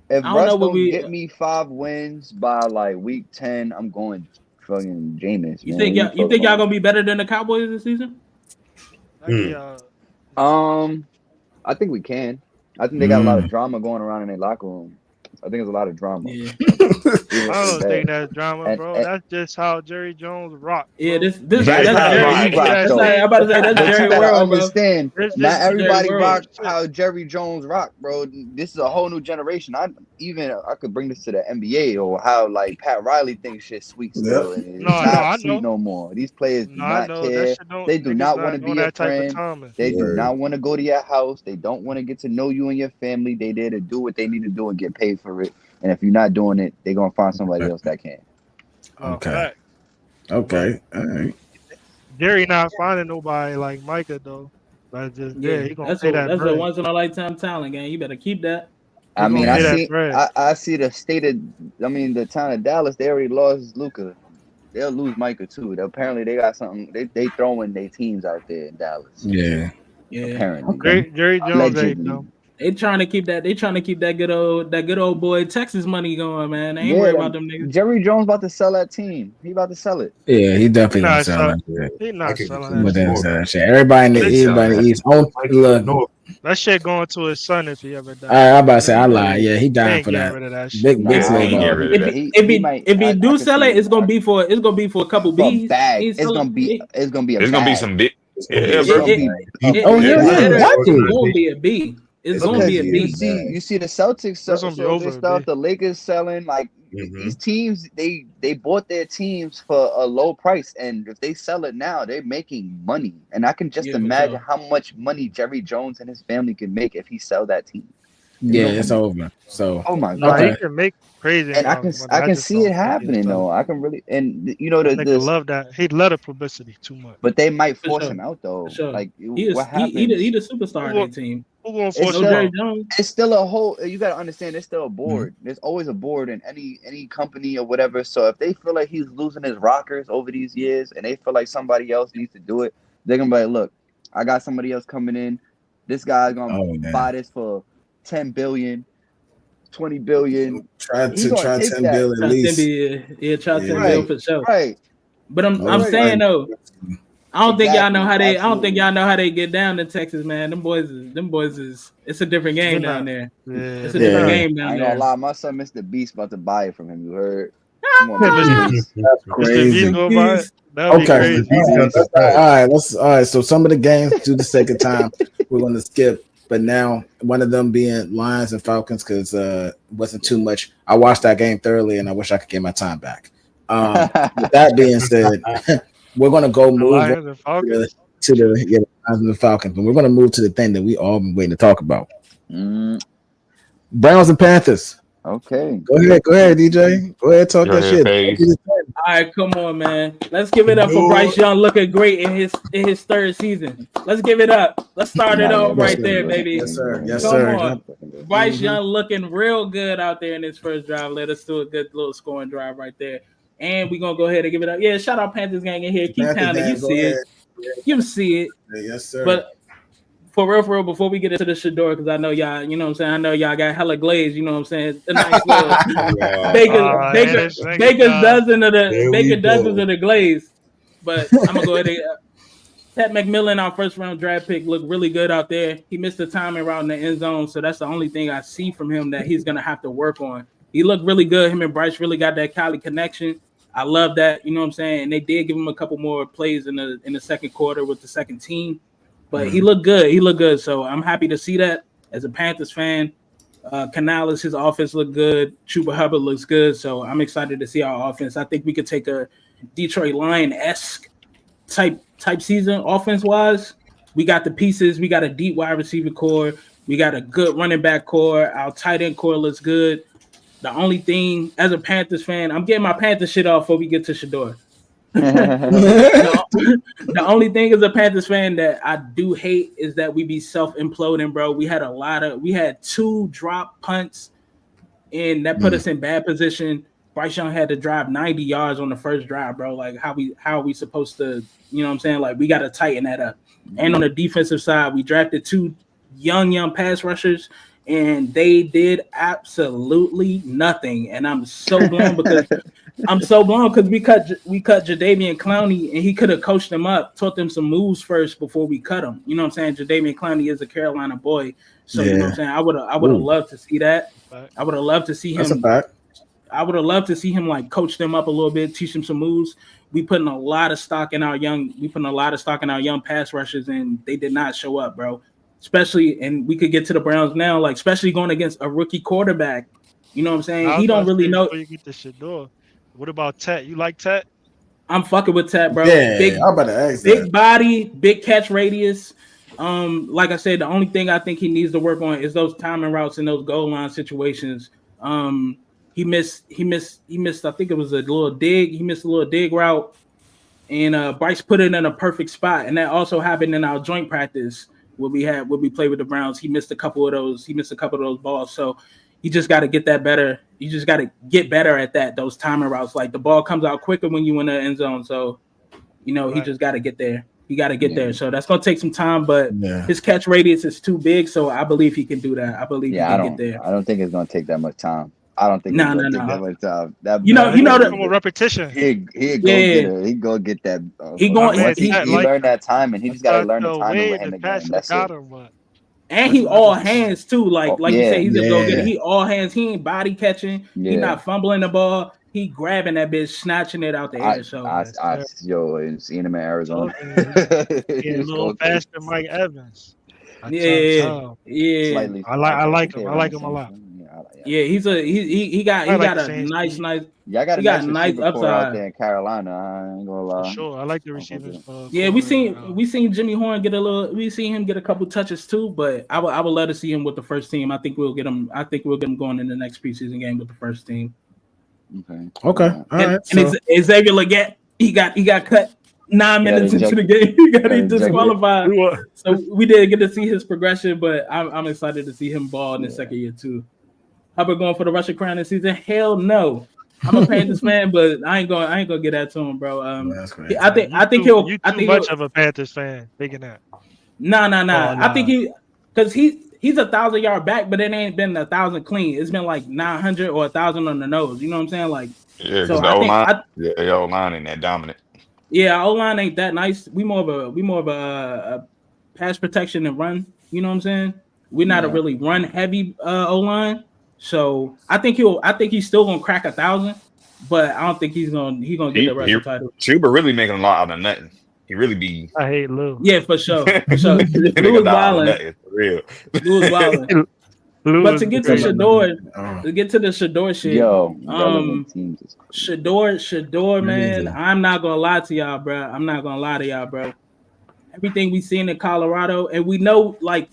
D: If Russ don't get me 5 wins by like week 10, I'm going fucking Jameis.
B: You think y'all gonna be better than the Cowboys this season?
D: I think we can. I think they got a lot of drama going around in their locker room. I think there's a lot of drama.
E: Yeah. I don't think that's drama, bro. That's just how Jerry Jones rock. Bro.
B: Yeah, that's Jerry. I'm about to say that's Jerry World,
D: understand. Not everybody rock how Jerry Jones rock, bro. This is a whole new generation. I could bring this to the NBA or how like Pat Riley thinks shit sweet still. Yep. And not sweet no more. These players do not care. They do not want to be your friend. They do not want to go to your house. They don't want to get to know you and your family. They there to do what they need to do and get paid for it, and if you're not doing it, they're gonna find somebody else that can.
A: Okay. All right.
E: Jerry not finding nobody like Micah though. But just he gonna say that.
B: That's a once in a lifetime talent, gang. You better keep that.
D: I mean, I see the town of Dallas. They already lost Luka. They'll lose Micah too. Apparently, they got something. They throwing their teams out there in Dallas.
A: Yeah.
D: Apparently,
E: Jerry Jones.
B: They trying to keep that. They trying to keep that good old boy Texas money going, man. They ain't worried about them niggas.
D: Jerry Jones about to sell that team. He about to sell it.
A: Yeah, he definitely gonna sell it.
E: He not selling that
A: shit. Everybody in the East. Look,
E: that shit going to his son if he ever dies.
A: I'm about to say I lied. Yeah, he died for that. Big
B: If he do sell it, it's gonna be for a couple B's.
D: It's gonna be
C: some big.
B: It's gonna be a B. It's gonna be a B.
D: You see the Celtics selling stuff. The Lakers selling like these teams. They bought their teams for a low price, and if they sell it now, they're making money. And I can just imagine how much money Jerry Jones and his family can make if he sell that team.
A: It's over. So
D: oh my god,
E: he can make crazy.
D: And I can see it happening though. I can really
E: love that. He love the publicity too much.
D: But they might force him out though. Like what happened?
B: He the superstar of their team.
D: It's still a whole. You gotta understand. There's still a board. There's always a board in any company or whatever. So if they feel like he's losing his rockers over these years, and they feel like somebody else needs to do it, they're gonna be like, "Look, I got somebody else coming in. This guy's gonna buy this for 10 billion, 20 billion.
A: Try 10 billion at least.
B: Try 10 billion for sure.
D: Right.
B: But I'm saying though. I don't think y'all know how they get down in Texas, man. Them boys is it's a different game down there. It's a different game down there.
D: I ain't gonna lie, my son Mr. Beast about to buy it from him. You heard?
A: Come on, that's crazy.
E: Okay.
A: All right. So some of the games due to sake of time, we're gonna skip. But now one of them being Lions and Falcons because it wasn't too much. I watched that game thoroughly, and I wish I could get my time back. With that being said. We're gonna go move to the Lions and the Falcons, and we're gonna move to the thing that we all been waiting to talk about. Browns and Panthers.
D: Okay.
A: Go ahead, DJ. Go ahead, talk that shit.
B: All right, come on, man. Let's give it up for Bryce Young looking great in his third season. Let's give it up. Let's start it off right there, baby.
A: Yes, sir.
B: Come on. Bryce Young looking real good out there in his first drive. Let us do a good little scoring drive right there. And we're going to go ahead and give it up. Yeah, shout out Panthers gang in here. Keep counting. You see it. You see it.
A: Yes, sir.
B: But for real, before we get into the Shador, because I know y'all, you know what I'm saying? I know y'all got hella glaze, you know what I'm saying? The nice little Baker's dozens of the glaze. But I'm going to go ahead and Pat McMillan, our first round draft pick, looked really good out there. He missed the timing around the end zone, so that's the only thing I see from him that he's going to have to work on. He looked really good. Him and Bryce really got that Cali connection. I love that, you know what I'm saying? And they did give him a couple more plays in the second quarter with the second team. But he looked good. So I'm happy to see that as a Panthers fan. Canales, his offense looked good. Chuba Hubbard looks good. So I'm excited to see our offense. I think we could take a Detroit Lion-esque type season offense-wise. We got the pieces. We got a deep wide receiver core. We got a good running back core. Our tight end core looks good. The only thing, as a Panthers fan, I'm getting my Panthers shit off before we get to Shador. The only thing as a Panthers fan that I do hate is that we be self-imploding, bro. We had 2 drop punts, and that put us in bad position. Bryce Young had to drive 90 yards on the first drive, bro. Like, how are we supposed to, you know what I'm saying? Like, we got to tighten that up. And on the defensive side, we drafted 2 young pass rushers, and they did absolutely nothing. And I'm so blown because we cut Jadeveon Clowney, and he could have coached them up, taught them some moves first before we cut him. You know what I'm saying? Jadeveon Clowney is a Carolina boy, so you know what I'm saying. I would have loved to see that. I would have loved to see him.
A: That's a fact.
B: I would have loved to see him like coach them up a little bit, teach them some moves. We putting a lot of stock in our young pass rushers, and they did not show up, bro. Especially, and we could get to the Browns now, like especially going against a rookie quarterback. You know what I'm saying? He don't really know.
E: Before you get to Shador, what about Tet? You like Tet?
B: I'm fucking with Tet, bro.
A: Yeah, I'm about to ask
B: big
A: that.
B: body, big catch radius. Like I said, the only thing I think he needs to work on is those timing routes in those goal line situations. He missed. I think it was a little dig. He missed a little dig route, and Bryce put it in a perfect spot. And that also happened in our joint practice where we played with the Browns. He missed a couple of those balls. So you just got to get that better. You just got to get better at that. Those timing routes, like the ball comes out quicker when you in the end zone. So he just got to get there. He got to get there. So that's gonna take some time, but his catch radius is too big. So I believe he can do that. I believe he can get there.
D: I don't think it's gonna take that much time. I don't think
B: no.
D: That much time.
E: The repetition.
D: He go get that. He learned that time, and he just gotta learn the timing with him again. That's it.
B: And he all hands too, like you say, he's a go-getter. He all hands. He ain't body catching. He not fumbling the ball. He grabbing that bitch, snatching it out the air.
D: Seeing him in Arizona.
E: He's a little faster than Mike Evans.
B: Yeah.
E: I like him. I like him a lot.
B: Yeah, he got a nice.
D: Yeah, I got
B: a nice upside
D: out there in Carolina. I ain't gonna lie.
E: For sure, I like the receivers.
B: We seen Jimmy Horn get a little. We seen him get a couple touches too, but I would love to see him with the first team. I think we'll get him going in the next preseason game with the first team.
A: Okay. All right.
B: And Xavier Legette, he got cut 9 minutes into the game. He got disqualified. So we didn't get to see his progression, but I'm excited to see him ball in his second year too. Hubbard going for the Russian crown this season? Hell no. I'm a Panthers fan, but I ain't gonna get that to him, bro.
A: That's crazy.
B: I think he'll.
E: You too much of a Panthers fan thinking that.
B: Nah. I think because he's 1,000-yard back, but it ain't been 1,000 clean. It's been like 900 or 1,000 on the nose. You know what I'm saying? Like,
C: because the O-line ain't that dominant.
B: Yeah, O-line ain't that nice. We more of a pass protection and run. You know what I'm saying? We're not a really run heavy O-line. So I think he's still gonna crack 1,000, but I don't think he's gonna get the Russian title.
C: Chuba really making a lot out of nothing. He really be.
E: I hate Lou.
B: Yeah, for sure. Lou was wilding.
C: Real.
B: Lou was wilding. But to get to the Shador shit, Shador, man, I'm not gonna lie to y'all, bro. Everything we seen in Colorado, and we know like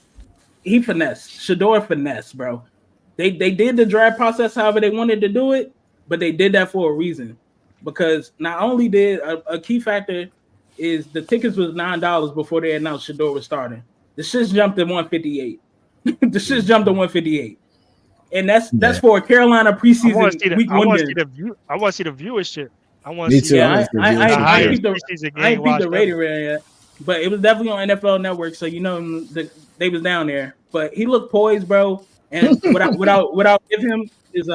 B: he Shador finesse, bro. They did the draft process however they wanted to do it, but they did that for a reason. Because not only did a key factor is the tickets was $9 before they announced Shador was starting. The shit jumped to 158. And that's for a Carolina preseason week 1 game.
E: I want to see the viewership. I want
A: to
E: see.
A: Me too.
B: I ain't beat the rating yet, but it was definitely on NFL Network, so they was down there. But he looked poised, bro. And without give him his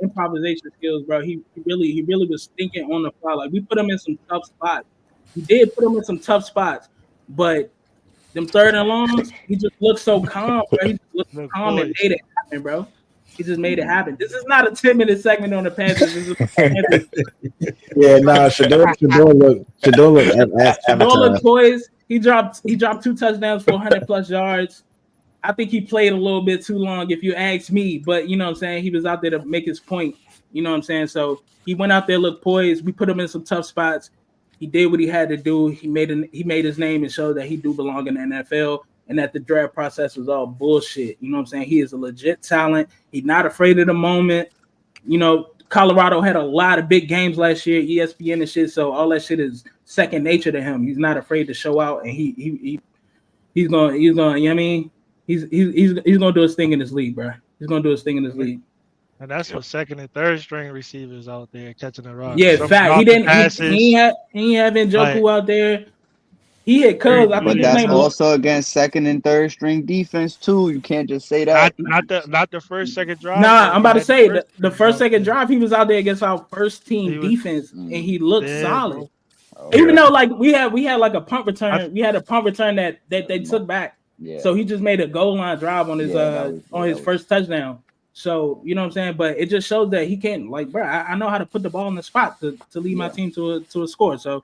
B: improvisation skills, bro. He really was thinking on the fly. Like we put him in some tough spots. We did put him in some tough spots, but them third and longs, he just looked so calm, bro. He just looked calm and made it happen, bro. He just made it happen. This is not a 10-minute segment on the Panthers. Shador looked poised. He dropped 2 touchdowns for 100+ yards. I think he played a little bit too long, if you ask me. But you know what I'm saying? He was out there to make his point. You know what I'm saying? So he went out there, looked poised. We put him in some tough spots. He did what he had to do. He made his name and showed that he do belong in the NFL, and that the draft process was all bullshit. You know what I'm saying? He is a legit talent. He's not afraid of the moment. You know, Colorado had a lot of big games last year, ESPN and shit. So all that shit is second nature to him. He's not afraid to show out, and he's going. You know what I mean? He's gonna do his thing in this league, bro. He's gonna do his thing in this league.
E: And that's for second and third string receivers out there catching the rock.
B: Yeah, fact. He ain't having Njoku out there. He hit Cubs.
D: But that's also against second and third string defense too. You can't just say that.
E: Not the first, second drive.
B: Nah, I'm about to say the first, second drive, he was out there against our first team defense, and he looked solid. Even though like we had like a punt return, we had a punt return that they took back. Yeah. So he just made a goal line drive on his his first touchdown. So you know what I'm saying, but it just shows that he can't, like, bro. I know how to put the ball in the spot to lead my team to a score. So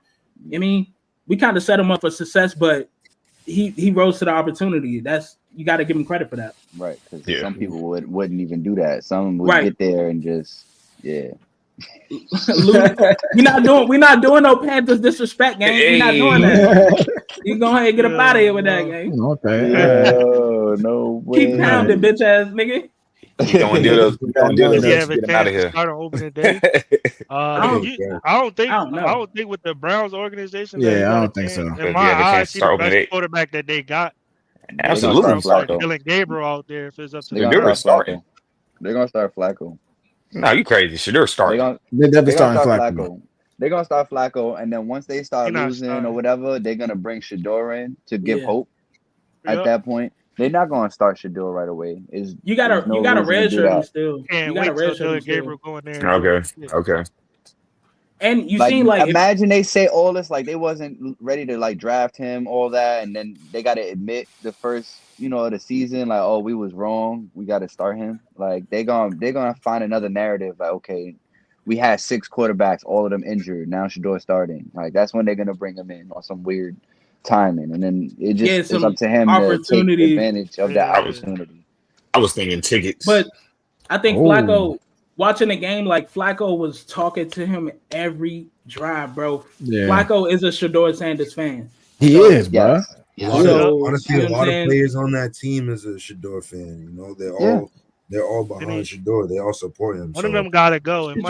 B: I mean, we kind of set him up for success, but he rose to the opportunity. You got to give him credit for that,
D: right? Because some people wouldn't even do that. Some would get there and just
B: we're not doing no Panthers disrespect game. We're not doing that. You go ahead and get up out of here with that game.
A: Okay.
D: No way.
B: Keep pounding, bitch ass nigga.
C: You don't do those. Get him out of here.
E: Start on opening day. I don't think with the Browns organization.
A: Yeah, I don't think so.
E: In my eyes, see the best quarterback that they got.
C: Absolutely.
E: Dylan Gabriel out there. If it's up to
D: they're gonna start Flacco.
C: No, you crazy. Shedeur starting.
A: They're definitely starting Flacco.
D: They're gonna start Flacco, and then once they start losing or whatever, they're gonna bring Shedeur in to give hope. At that point, they're not gonna start Shedeur right away.
B: You got a redshirt him still.
E: You got a redshirt Gabriel going there.
C: Okay.
B: And you seen like
D: imagine they say all this like they wasn't ready to like draft him, all that, and then they got to admit the first of the season like, oh, we was wrong, we got to start him. Like they're gonna find another narrative like, okay, we had 6 quarterbacks, all of them injured, now Shedeur starting. Like that's when they're gonna bring him in on some weird timing, and then it just it's up to him to take advantage of that opportunity.
C: I was thinking tickets,
B: but I think Flacco. Watching the game, like Flacco was talking to him every drive, bro. Yeah. Flacco is a Shedeur Sanders fan.
A: He is, bro.
F: Honestly, a lot of players on that team is a Shedeur fan. You know, they're all behind Shedeur. They all support him.
E: One of them gotta go.
B: You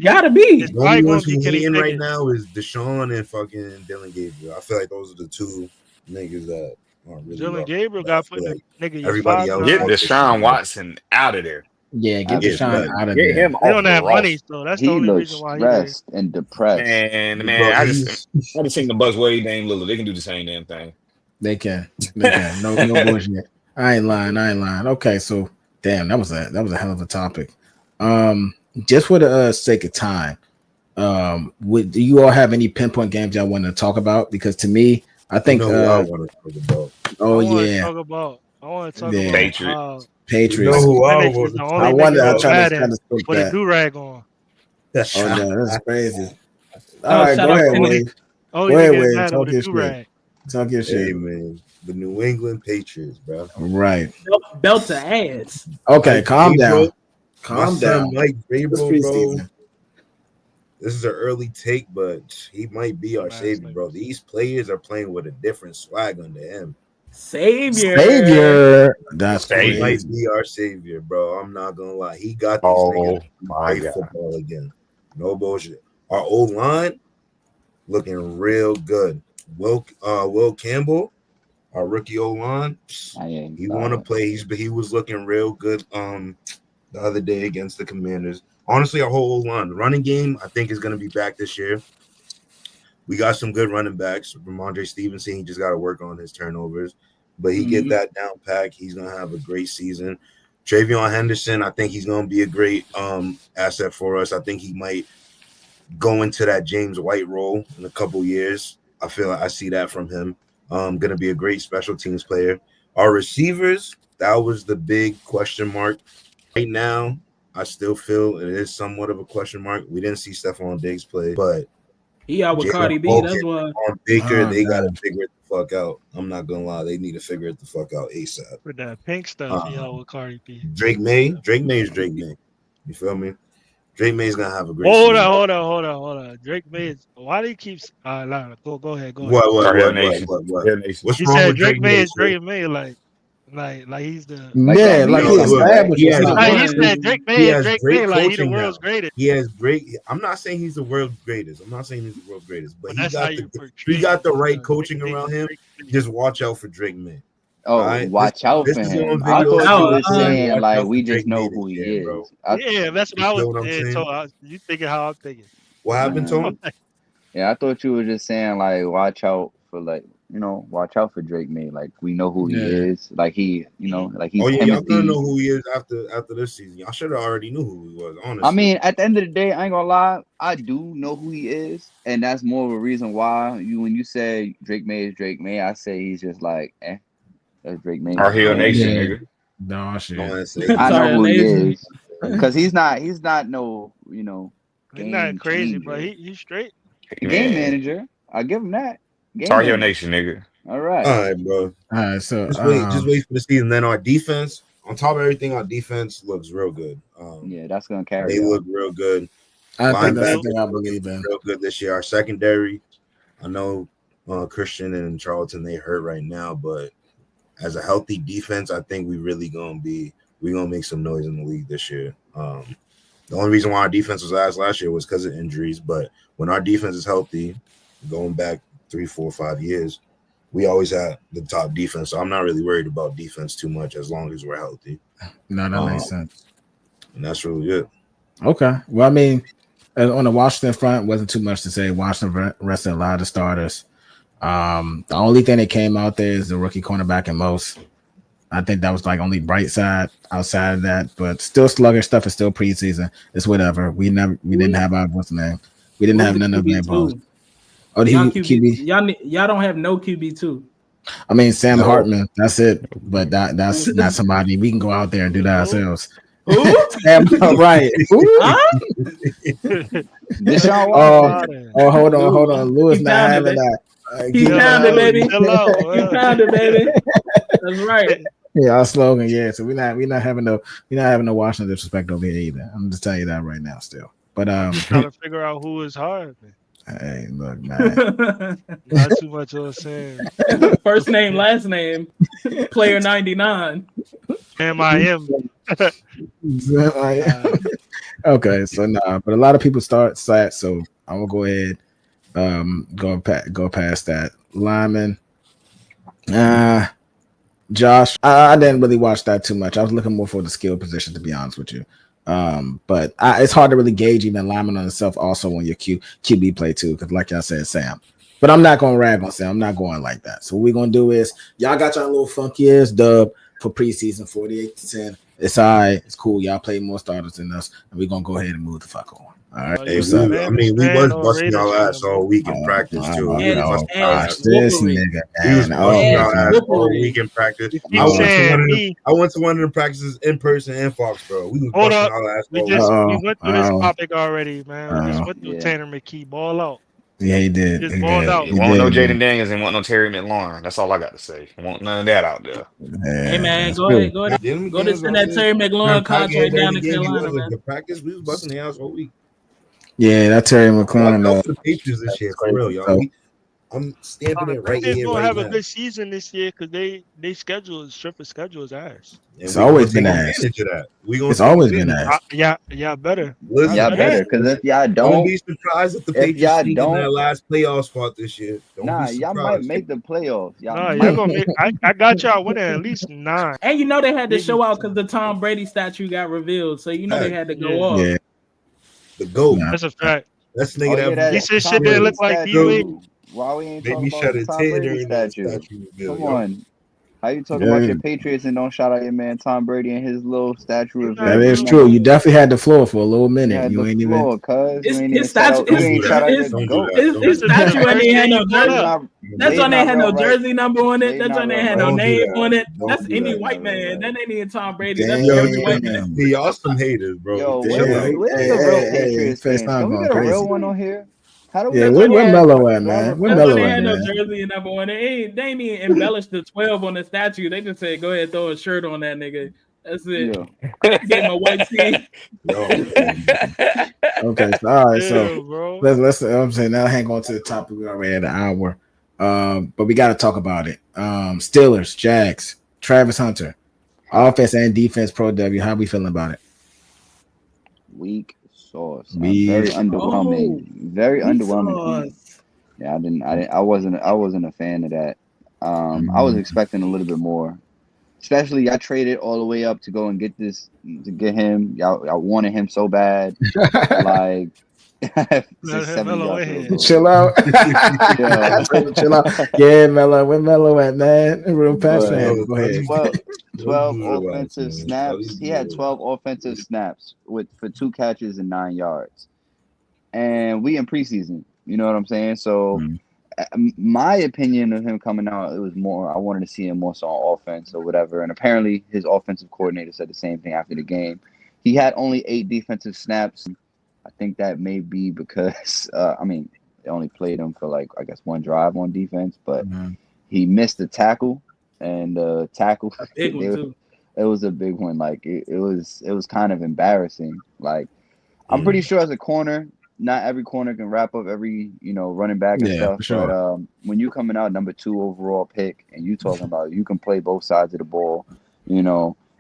B: gotta be.
F: The only ones who in right now is Deshaun and fucking Dylan Gabriel. I feel like those are the 2 niggas that aren't really.
E: Dylan Gabriel got put in nigga.
F: Everybody else.
C: Get Deshaun Watson out of there.
A: Yeah, get Deshaun out of there.
C: Get him.
E: They don't have money, so that's the only reason why
D: he's and depressed.
C: Man, I just seen the Buzzway Dame Lillard. They can do the same damn thing.
A: They can. No bullshit. I ain't lying. Okay, so damn, that was a hell of a topic. Just for the sake of time, do you all have any pinpoint games y'all want to talk about? Because to me, I think
F: I want to talk about.
E: I want to talk about
A: Patriots.
E: I
A: wonder. I try to
E: put a do-rag on.
A: Oh no, that's crazy. All right, go ahead, Wade. Go ahead, Wade. Talk your shit. Talk your shit.
F: Hey, man. The New England Patriots, bro.
A: Right.
B: Belt to ass.
A: Okay, calm down. Calm down.
F: Mike Vrabel, bro. This is an early take, but he might be our savior, bro. These players are playing with a different swag under him.
B: Savior.
A: That's
F: crazy. He might be our savior, bro. I'm not gonna lie. He got these niggas to play football again. No bullshit. Our old line looking real good. Will Campbell, our rookie old line, he want to play. He was looking real good the other day against the Commanders. Honestly, our whole old line, the running game, I think is going to be back this year. We got some good running backs. Ramondre Stevenson, he just got to work on his turnovers. But he get that down pack. He's going to have a great season. Travion Henderson, I think he's going to be a great asset for us. I think he might go into that James White role in a couple years. I feel like I see that from him. Going to be a great special teams player. Our receivers, that was the big question mark. Right now, I still feel it is somewhat of a question mark. We didn't see Stephon Diggs play, but
B: He out with Cardi B. That's why.
F: On Baker, they gotta figure it the fuck out. I'm not gonna lie, they need to figure it the fuck out ASAP.
E: With that pink stuff, he out with Cardi B.
F: Drake May is Drake May. You feel me? Drake May's gonna have a great.
E: Hold on. Drake May is. Why do he keep? Go ahead.
F: What? What's
E: he
F: wrong
E: said
F: with
E: Drake May is Drake May, like he's the
A: he
E: said Drake May is Drake May, like he's the world's greatest.
F: He has great. I'm not saying he's the world's greatest, but he got the right coaching around him. Just watch out for Drake May.
D: Oh, right? Watch out for him. I thought you were saying like we just know who he is.
E: Bro. Yeah, that's what I was saying. So you thinking how I'm thinking?
F: What happened to him?
D: Yeah, I thought you were just saying like watch out for watch out for Drake May. Like we know who he is. Like he, like he's.
F: Oh yeah, y'all gonna know who he is after this season. Y'all should have already knew who he was. Honestly,
D: I mean, at the end of the day, I ain't gonna lie. I do know who he is, and that's more of a reason why when you say Drake May is Drake May, I say he's just like That's Drake May.
C: Our Hill Nation, nigga.
A: No shit.
D: I know who he is because he's not no
E: he's not crazy, but he's straight.
D: Game manager. I'll give him that.
C: Our Hill Nation, nigga.
D: All right,
F: bro.
A: All right, so
F: just wait for the season. Then our defense, on top of everything, our defense looks real good.
D: Yeah, that's gonna carry.
F: They look real good.
A: I think that's the thing I believe in.
F: Real good this year. Our secondary, I know Christian and Charlton they hurt right now, but as a healthy defense, I think we're gonna make some noise in the league this year. The only reason why our defense was ass last year was because of injuries, but when our defense is healthy, going back 3, 4, 5 years, we always had the top defense. So I'm not really worried about defense too much as long as we're healthy.
A: No, that makes sense.
F: And that's really it.
A: Okay. Well, I mean, on the Washington front, wasn't too much to say. Washington rested a lot of starters. The only thing that came out there is the rookie cornerback and most. I think that was like only bright side outside of that, but still sluggish stuff is still preseason. It's whatever. We didn't have our what's the name? We didn't have none of them balls. Oh, QB.
B: Y'all don't have no QB too.
A: I mean Sam Hartman. That's it. But that's not somebody we can go out there and do that ourselves. Sam, right. Hold on. Lewis not having that.
B: He found it, baby. He found it, baby. That's right.
A: Yeah, our slogan. Yeah, so we're not having no Washington disrespect over here either. I'm just telling you that right now, still. But
E: trying to figure out who is hard.
A: Hey, look, man.
E: Not too much of a saying.
B: First name, last name, player 99.
E: MIM.
A: Okay, so but a lot of people start sat, so I'm gonna go ahead. Go past that. Lyman. Josh, I didn't really watch that too much. I was looking more for the skill position, to be honest with you. But it's hard to really gauge even Lyman on himself also on your QB play too, because like y'all said, Sam. But I'm not gonna rag on Sam. I'm not going like that. So what we're gonna do is y'all got y'all little funky ass dub for preseason 48-10. It's all right, it's cool. Y'all play more starters than us, and we're gonna go ahead and move the fuck on. All right.
F: Hey, we was busting y'all ass all week in practice too.
A: This nigga,
F: we was busting y'all ass all week in practice. I went to one of the practices in person in Foxborough. We was busting y'all ass.
E: We went through this topic already, man. We just went through Tanner McKee. Ball out.
A: Yeah, he did.
E: Just balled out.
C: Won't no Jaden Daniels and want no Terry McLaurin. That's all I got to say. Want none of that out there.
B: Hey man, go ahead. Go to send that Terry McLaurin contract down to Carolina, man.
F: The practice, we was busting the ass all week.
A: Yeah, that Terry McLaurin.
F: For the Patriots this year, for real, y'all. I'm stamping it right here.
E: They're gonna have a good season this year because they schedule strip of schedule is ass.
A: It's always been ass. It's always been ass.
E: Yeah, better.
D: Y'all better because if y'all don't
F: be surprised if the Patriots in that last playoff spot this year.
D: Y'all might make the playoffs.
E: Y'all gonna make. I got y'all winning at least 9.
B: And you know they had to show out because the Tom Brady statue got revealed, so you know they had to go off. Yeah.
F: The GOAT.
E: That's a fact.
F: That's nigga that
E: he said shit that look like you.
D: Why we ain't talking about the Tom Brady statue? Come on. How you talking about your Patriots and don't shout out your man Tom Brady and his little statue?
A: That is true. You definitely had the floor for a little minute. You ain't even.
B: His statue ain't had no jersey. That's on they had no jersey number on it. That's on they had no name on it. That's any white man. That ain't even Tom Brady. That's every white man.
F: Y'all some haters, bro.
D: Yo, where's the real Patriots fan? Can we get a real one on here?
A: Where Melo at, man? Where Melo at,
B: no
A: man?
B: jersey and number one. They ain't even embellished the 12 on the statue. They just said, go ahead, throw a shirt on that nigga. That's it. Gave him a white tee.
A: Okay, so, all right. So let's. I'm saying now, hang on to the topic. We already had an hour, but we got to talk about it. Steelers, Jags, Travis Hunter, offense and defense. Pro W. How we feeling about it?
D: Weak sauce. Very underwhelming. Very underwhelming. Sauce. Yeah, I wasn't a fan of that. I was expecting a little bit more. Especially, I traded all the way up to go and get him. Y'all wanted him so bad. Like, 7 yards.
A: Chill out. Chill out. Yeah, Melo. Where Melo at, man? Real pass fan. Go ahead.
D: 12 offensive snaps. He had 12 offensive snaps for 2 catches and 9 yards. And we in preseason. You know what I'm saying? So, my opinion of him coming out, it was more, I wanted to see him more so on offense or whatever. And apparently his offensive coordinator said the same thing after the game. He had only 8 defensive snaps. I think that may be because, they only played him for 1 drive on defense, but he missed a tackle, and tackle, it was a big one. It was kind of embarrassing. I'm pretty sure as a corner, not every corner can wrap up every, running back and stuff. Sure. But when you coming out number 2 overall pick and you talking about you can play both sides of the ball,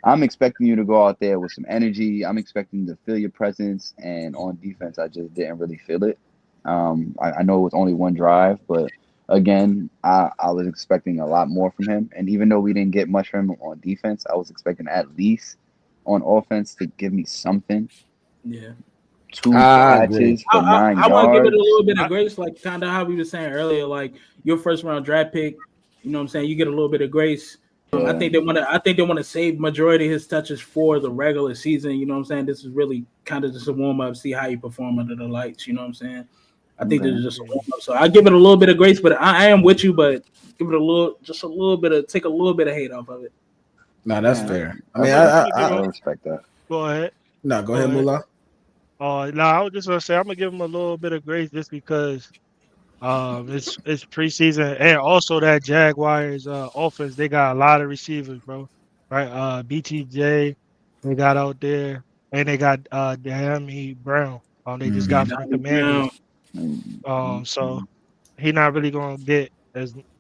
D: I'm expecting you to go out there with some energy. I'm expecting to feel your presence. And on defense, I just didn't really feel it. I know it was only 1 drive, but again, I was expecting a lot more from him. And even though we didn't get much from him on defense, I was expecting at least on offense to give me something.
B: Yeah.
D: 2 catches for 9 yards.
B: I want to give it a little bit of grace, kind of how we were saying earlier, your first round draft pick. You know what I'm saying? You get a little bit of grace. I think they want to save majority of his touches for the regular season. You know what I'm saying? This is really kind of just a warm up, see how you perform under the lights. You know what I'm saying? I think this is just a warm up. So I give it a little bit of grace, but I am with you. But give it take a little bit of hate off of it.
A: No, that's fair. I
D: respect that.
E: Go ahead.
A: No, go ahead, Mullah.
E: I was just gonna say I'm gonna give him a little bit of grace just because it's preseason, and also that Jaguars offense, they got a lot of receivers, bro. Right? BTJ they got out there, and they got Diami Brown. They just got from Commanders. So he not really gonna get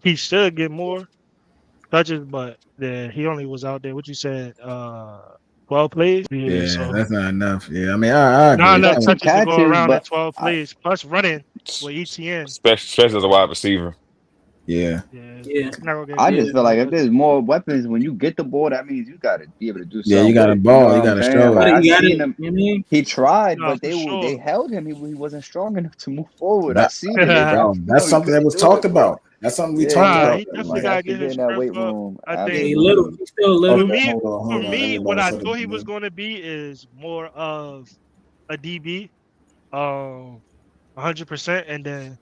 E: he should get more touches, but he only was out there. What you said? 12 plays?
A: Yeah, so that's not enough. Yeah, I agree.
E: Not enough touches to go around at 12 plays, plus running with ETN.
C: Especially as a wide receiver.
A: Yeah.
D: I just feel like if there's more weapons, when you get the ball, that means you got to be able to do something.
A: Yeah, you got a ball. You got to show
D: it. He tried, but they held him. He wasn't strong enough to move forward. I seen it.
A: That's something that was talked about. That's something we talked about.
E: He definitely got to get his
D: in that weight room.
E: I think
B: he's still little.
E: For me, what I thought he was going to be is more of a DB, 100%, and then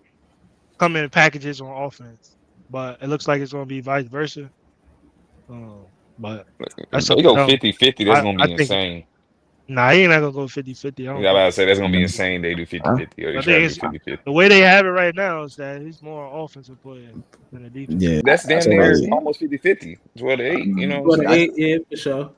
E: come in packages on offense. But it looks like it's going to be vice versa. But
C: that's they go 50-50. That's going to be insane.
E: Nah, he ain't not going to go 50-50.
C: I was about to say that's going to be insane. They do 50-50.
E: The way they have it right now is that he's more an offensive player than a defense.
A: Yeah,
C: that's damn near almost 50-50. 12-8. You know,
B: 12-8, yeah, for sure.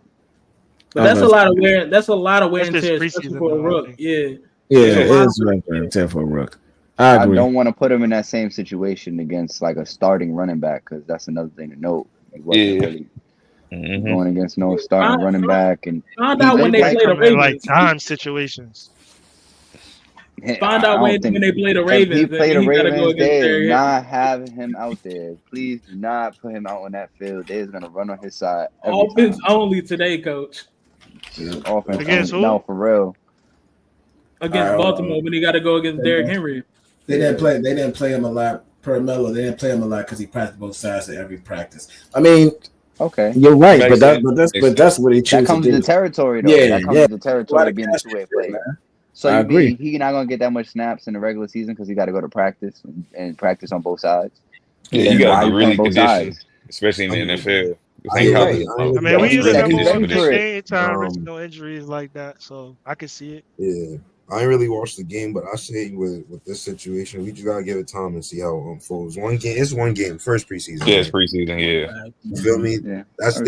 B: But that's a lot of wear. That's a lot of wear and tear for a rook. Yeah,
A: it is wear and tear for a rook. I
D: don't want to put him in that same situation against a starting running back because that's another thing to note. He wasn't really going against no starting running back, and
B: find out when they play the Ravens.
E: Time situations.
B: Find out when they play the Ravens.
D: He played the Ravens. They did not have him out there. Please do not put him out on that field. They're gonna run on his side.
B: Offense only today, coach.
D: Offense against who? No, for real.
B: Against Baltimore when he got to go against Derrick Henry.
A: They didn't play him a lot per Melo. They didn't play him a lot because he practiced both sides at every practice. I mean,
D: okay,
A: you're right, but that's what he chose.
D: That comes to the territory, though. Yeah, that comes to the territory of being a two-way player. So
A: I agree.
D: He's not gonna get that much snaps in the regular season because he got to go to practice and practice on both sides.
C: Yeah, you got to be really conditioned, especially in the NFL.
E: We usually have more time, no injuries like that, so I can see it.
F: Yeah. I ain't really watched the game, but I say with this situation, we just gotta give it time and see how it unfolds. It's one game, first preseason.
C: Yeah, it's preseason. Yeah,
F: you feel me?
D: Yeah,
F: that's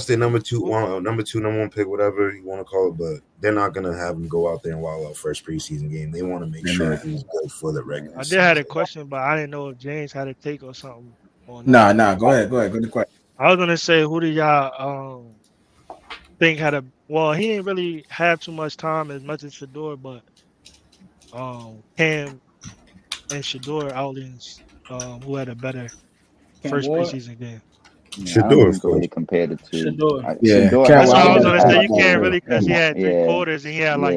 F: their number two, number one pick, whatever you want to call it. But they're not gonna have him go out there and wild out first preseason game. They want to make sure he's good for the regular.
E: I did have a question, but I didn't know if James had a take or something.
A: Nah. Go ahead. Go to the question.
E: I was gonna say, who do y'all think had a? Well, he didn't really have too much time as much as Shedeur, but Cam and Shedeur outings, who had a better first preseason game?
D: Yeah, I don't think really compared it to
B: Shedeur.
D: Shedeur.
E: That's what I was gonna say. You can't really, because he had 3 quarters and he had like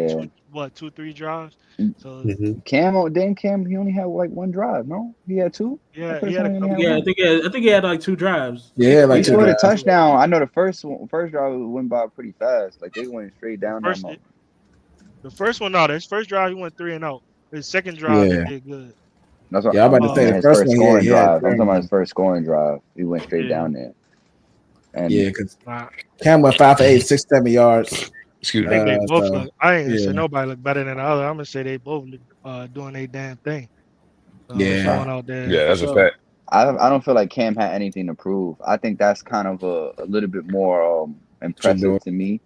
E: 2-3 drives. So
D: Cam, he only had like 1 drive. No, he had 2.
E: Yeah,
B: I think he had like 2 drives.
A: Yeah, like
D: he scored a touchdown. I know the first drive went by pretty fast. Like they went straight down.
E: The first one, no, his first drive he went 3 and out. His second drive he did good.
D: That's what
A: I'm about to say. The first one
D: scoring drive. I'm talking about his first scoring drive. He went straight down there. And
A: because Cam went 5 for 8, 67 yards.
E: Excuse me. They both look, I ain't gonna say nobody look better than the other. I'm gonna say they both look doing their damn thing. Showing out there.
C: Yeah, that's a fact.
D: I don't feel like Cam had anything to prove. I think that's kind of a little bit more impressive to me.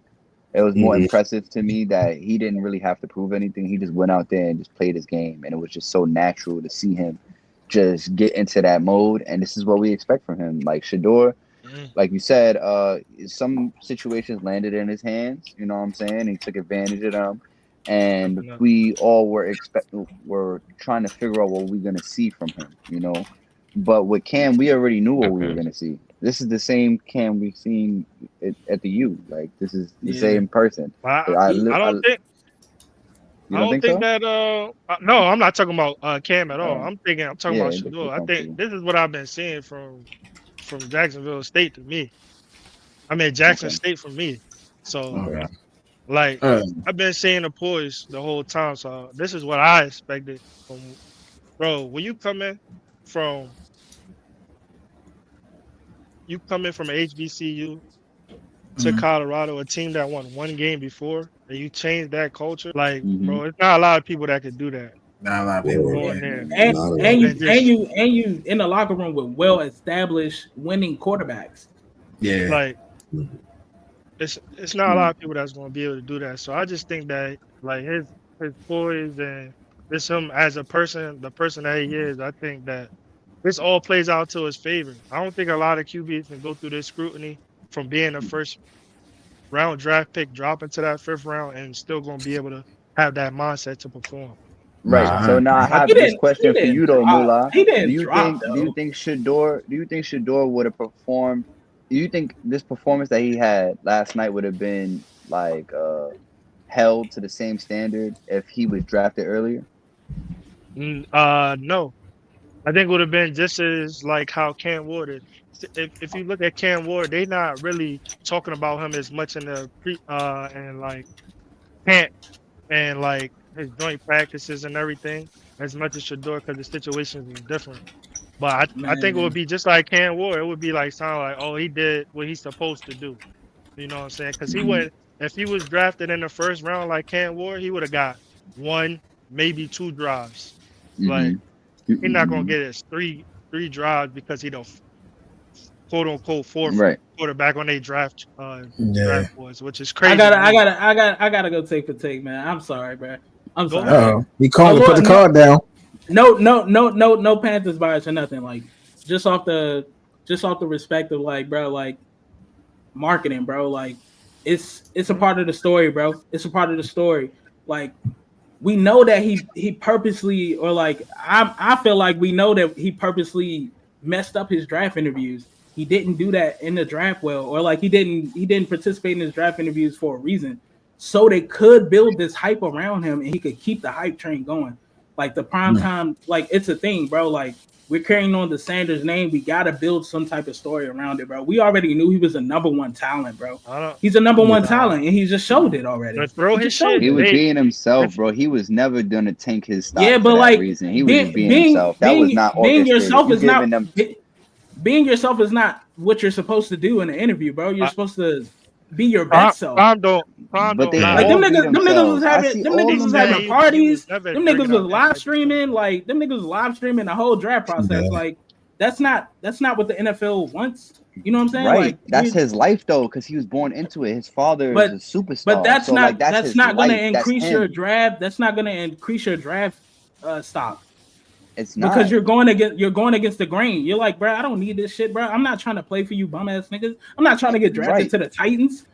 D: It was more impressive to me that he didn't really have to prove anything. He just went out there and just played his game, and it was just so natural to see him just get into that mode. And this is what we expect from him. Like Shedeur, like you said, some situations landed in his hands. You know what I'm saying? He took advantage of them, and we all were trying to figure out what we're gonna see from him. You know, but with Cam, we already knew what we were gonna see. This is the same Cam we've seen at the U. Like this is the same person.
E: I don't think. I don't think that. No, I'm not talking about Cam at all. I'm talking about Shedeur. I think this is what I've been seeing from Jacksonville State to me. I mean Jackson State for me. So, like I've been seeing the poise the whole time. So this is what I expected from bro. When you come in from a HBCU to Colorado, a team that won 1 game before, and you change that culture, like bro, it's not a lot of people that could do that.
A: Not a lot of people.
B: And you in the locker room with well-established winning quarterbacks.
A: Yeah,
E: like it's not a lot of people that's going to be able to do that. So I just think that like his poise and just him as a person, the person that he is, I think that this all plays out to his favor. I don't think a lot of QBs can go through this scrutiny from being a first round draft pick, drop into that 5th round, and still going to be able to have that mindset to perform.
D: Right. So now I have this question for you though, Mullah. Do you think Shedeur would have performed? Do you think this performance that he had last night would have been like held to the same standard if he was drafted earlier?
E: No. I think it would have been just as like how Cam Ward is. If you look at Cam Ward, they're not really talking about him as much in the and like camp and like his joint practices and everything as much as Shedeur because the situation is different. But I think it would be just like Cam Ward. It would be like sound like, oh, he did what he's supposed to do. You know what I'm saying? Because he would, if he was drafted in the 1st round like Cam Ward, he would have got 1, maybe 2 drives. Like he's not gonna get his three drives because he don't quote unquote 4th quarterback on their draft boards, which is crazy.
B: I gotta go take for take, man. I'm sorry, bro. I'm sorry.
A: He called to put the card down.
B: No Panthers bias or nothing. Like just off the respect of like, bro, like marketing, bro. Like it's a part of the story, bro. It's a part of the story. Like we know that he purposely, or like I feel like we know that he purposely messed up his draft interviews. He didn't do that in the draft well, or like he didn't participate in his draft interviews for a reason. So they could build this hype around him and he could keep the hype train going. Like the prime time, like it's a thing, bro. Like we're carrying on the Sanders name. We gotta build some type of story around it, bro. We already knew he was a number 1 talent, bro. He's a number 1 talent, and he just showed it already.
D: He was being himself, bro. He was never gonna tank his stock.
B: Yeah, but
D: for
B: like
D: that reason. He was just being himself. That was not
B: being yourself is not. Being yourself is not what you're supposed to do in an interview, bro. You're supposed to be your best self.
E: Prime don't
B: like them niggas was having parties. Them niggas was live streaming. Like them niggas was live streaming the whole draft process. Yeah. Like that's not what the NFL wants. You know what I'm saying?
D: Right.
B: Like
D: that's his life though, because he was born into it. His father is a superstar.
B: But that's
D: so,
B: not
D: like, that's
B: not going to increase your draft. That's not going to increase your draft stock.
D: It's not,
B: because you're going against the grain. You're like, bro, I don't need this shit, bro. I'm not trying to play for you bum ass niggas. I'm not trying to get drafted to the Titans.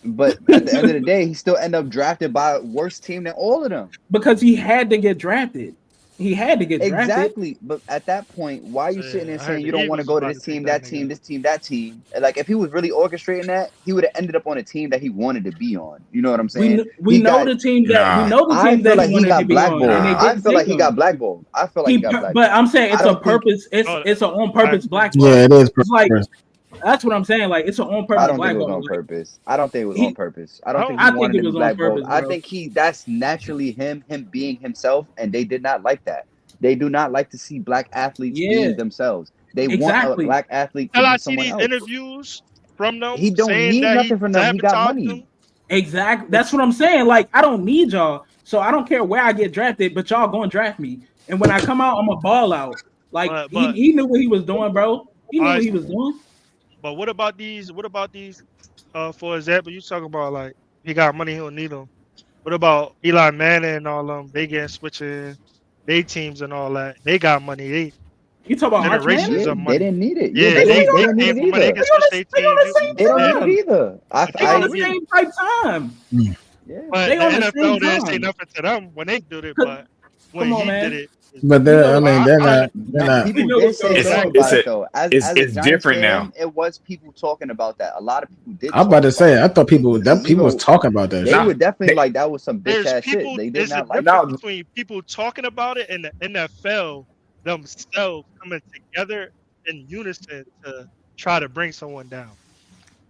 D: But at the end of the day, he still ended up drafted by a worse team than all of them.
B: Because he had to get drafted. He had to get drafted.
D: Exactly. But at that point, why are you sitting there saying you don't want to go to this team, that team, this team, that team? Like, if he was really orchestrating that, he would have ended up on a team that he wanted to be on. You know what I'm saying?
B: We know the team that he got
D: blackballed. I feel like he got blackballed.
B: But I'm saying it's a purpose. It's an on purpose blackball.
A: Yeah, it is.
B: It's like, that's what I'm saying. Like, it's an on purpose.
D: I don't think it was on purpose. I don't think it was on purpose. I don't think he wanted to be blackballed. I think that's naturally him being himself, and they did not like that. They do not like to see black athletes being themselves. They want a black athlete to be someone else.
E: Interviews from them.
D: He don't need nothing from them. He got money.
B: Exactly. That's what I'm saying. Like, I don't need y'all, so I don't care where I get drafted, but y'all gonna draft me. And when I come out, I'm a ball out. Like, but he knew what he was doing, bro. He knew what he was doing.
E: But what about these? For example, you talking about like he got money, he don't need them. What about Eli Manning and all them? They get switching their teams and all that. They got money.
B: You talk about
D: generations of money. They didn't need it.
E: Yeah, they didn't need it either.
D: They don't need it either.
B: They on the same type time.
E: Yeah. But the NFL didn't say nothing to them when they did it. But when he did it.
A: But they're not.
D: People did say so about it though.
C: It's different now.
D: It was people talking about that. A lot of people did.
A: I'm about to say. I thought people was talking about that.
D: They were definitely like that was some bitch ass shit. They did not like that.
E: Between people talking about it and the NFL themselves coming together in unison to try to bring someone down.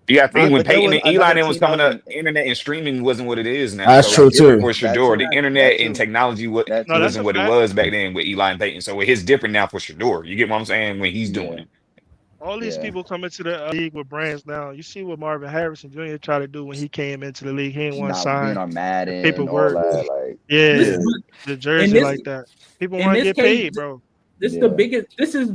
C: Yeah, I think when Peyton and Eli was coming up, internet and streaming wasn't what it is now.
A: That's true too.
C: For Shador, the internet and technology wasn't what it was back then with Eli and Peyton. So it's different now for Shador. You get what I'm saying? When he's doing it.
E: All these people come into the league with brands now. You see what Marvin Harrison Jr. tried to do when he came into the league. He ain't want to sign
D: on Madden,
E: paperwork. The jersey like that. People want to get paid, bro.
B: This is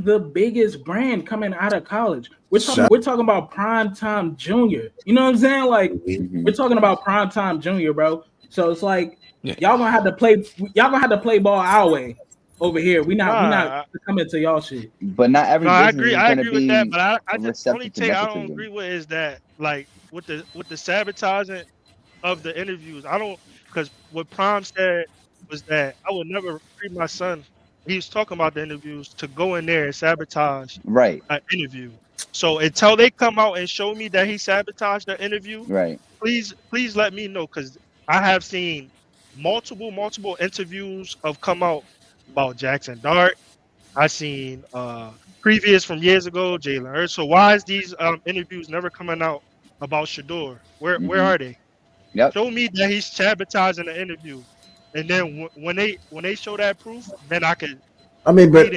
B: the biggest brand coming out of college. We're talking about Prime Time Junior. You know what I'm saying? Like we're talking about Prime Time Junior, bro. So it's like y'all gonna have to play ball our way over here. We not coming to y'all shit.
D: But not every business
E: I agree with that. But I just only thing I don't agree with is that like with the sabotaging of the interviews. I don't, because what Prime said was that I would never treat my son. He was talking about the interviews to go in there and sabotage an interview. So until they come out and show me that he sabotaged the interview, please let me know, because I have seen multiple interviews have come out about Jackson Dart. I've seen previous from years ago, Jalen Hurts. So why is these interviews never coming out about Shador? Where are they? Show me that he's sabotaging the interview. And then when they show that proof, then I could.
A: I mean, but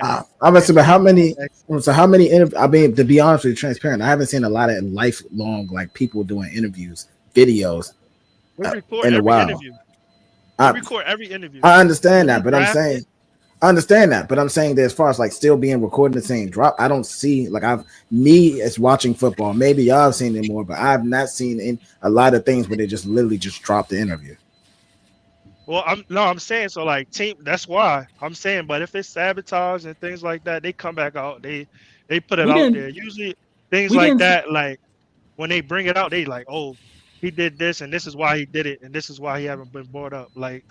A: I'm gonna say, but how many? So how many? I mean, to be honest with you, transparent, I haven't seen a lot of lifelong like people doing interviews, videos.
E: In a while, interview. We record every interview.
A: I understand that, but I'm saying, that as far as like still being recorded the same drop, I don't see like as watching football. Maybe y'all have seen it more, but I've not seen in a lot of things where they just literally just drop the interview.
E: Well, I'm saying so like team. That's why I'm saying. But if it's sabotage and things like that, they come back out. They put it out there. Usually things like that, like when they bring it out, they like, oh, he did this and this is why he did it and this is why he haven't been brought up. Like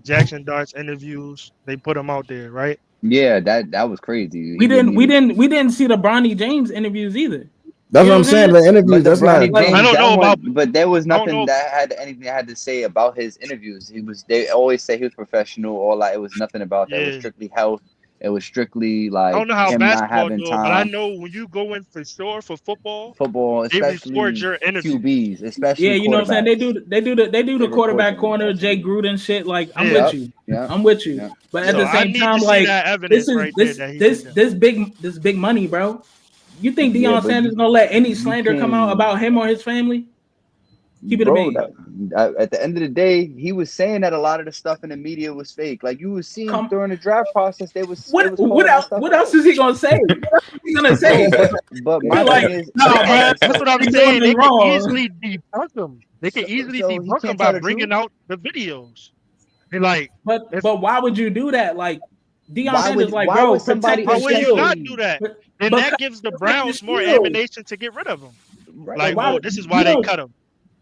E: Jackson Dart's interviews, they put them out there, right?
D: Yeah, that was crazy.
B: We didn't see the Bronny James interviews either.
A: That's what I'm saying. The interviews, that's not.
E: I don't know about,
D: but there was nothing that had anything I had to say about his interviews. They always say he was professional, or like it was nothing about that. It was strictly health. It was strictly like
E: I don't know how
D: him not having time.
E: But I know when you go in for sure for football,
D: especially
E: they record your interview.
D: QBs, especially
B: you know what I'm saying. They do the quarterback corner, Jay Gruden shit. Like I'm with you. I'm with you. But at the same time, like this big money, bro. You think Deion Sanders gonna let any slander come out about him or his family? Keep it a bean.
D: At the end of the day, he was saying that a lot of the stuff in the media was fake. Like you was seeing during the draft process,
B: what else is he gonna say? What else is he gonna say?
D: But my thing is,
E: that's what I'm saying. They can easily debunk him. They can easily debunk him by bringing out the videos.
B: But why would you do that? Like Deion Sanders, like, bro, protect
E: why would you not do that? Then that gives the Browns more ammunition to get rid of him. Like, oh, this is why they cut him.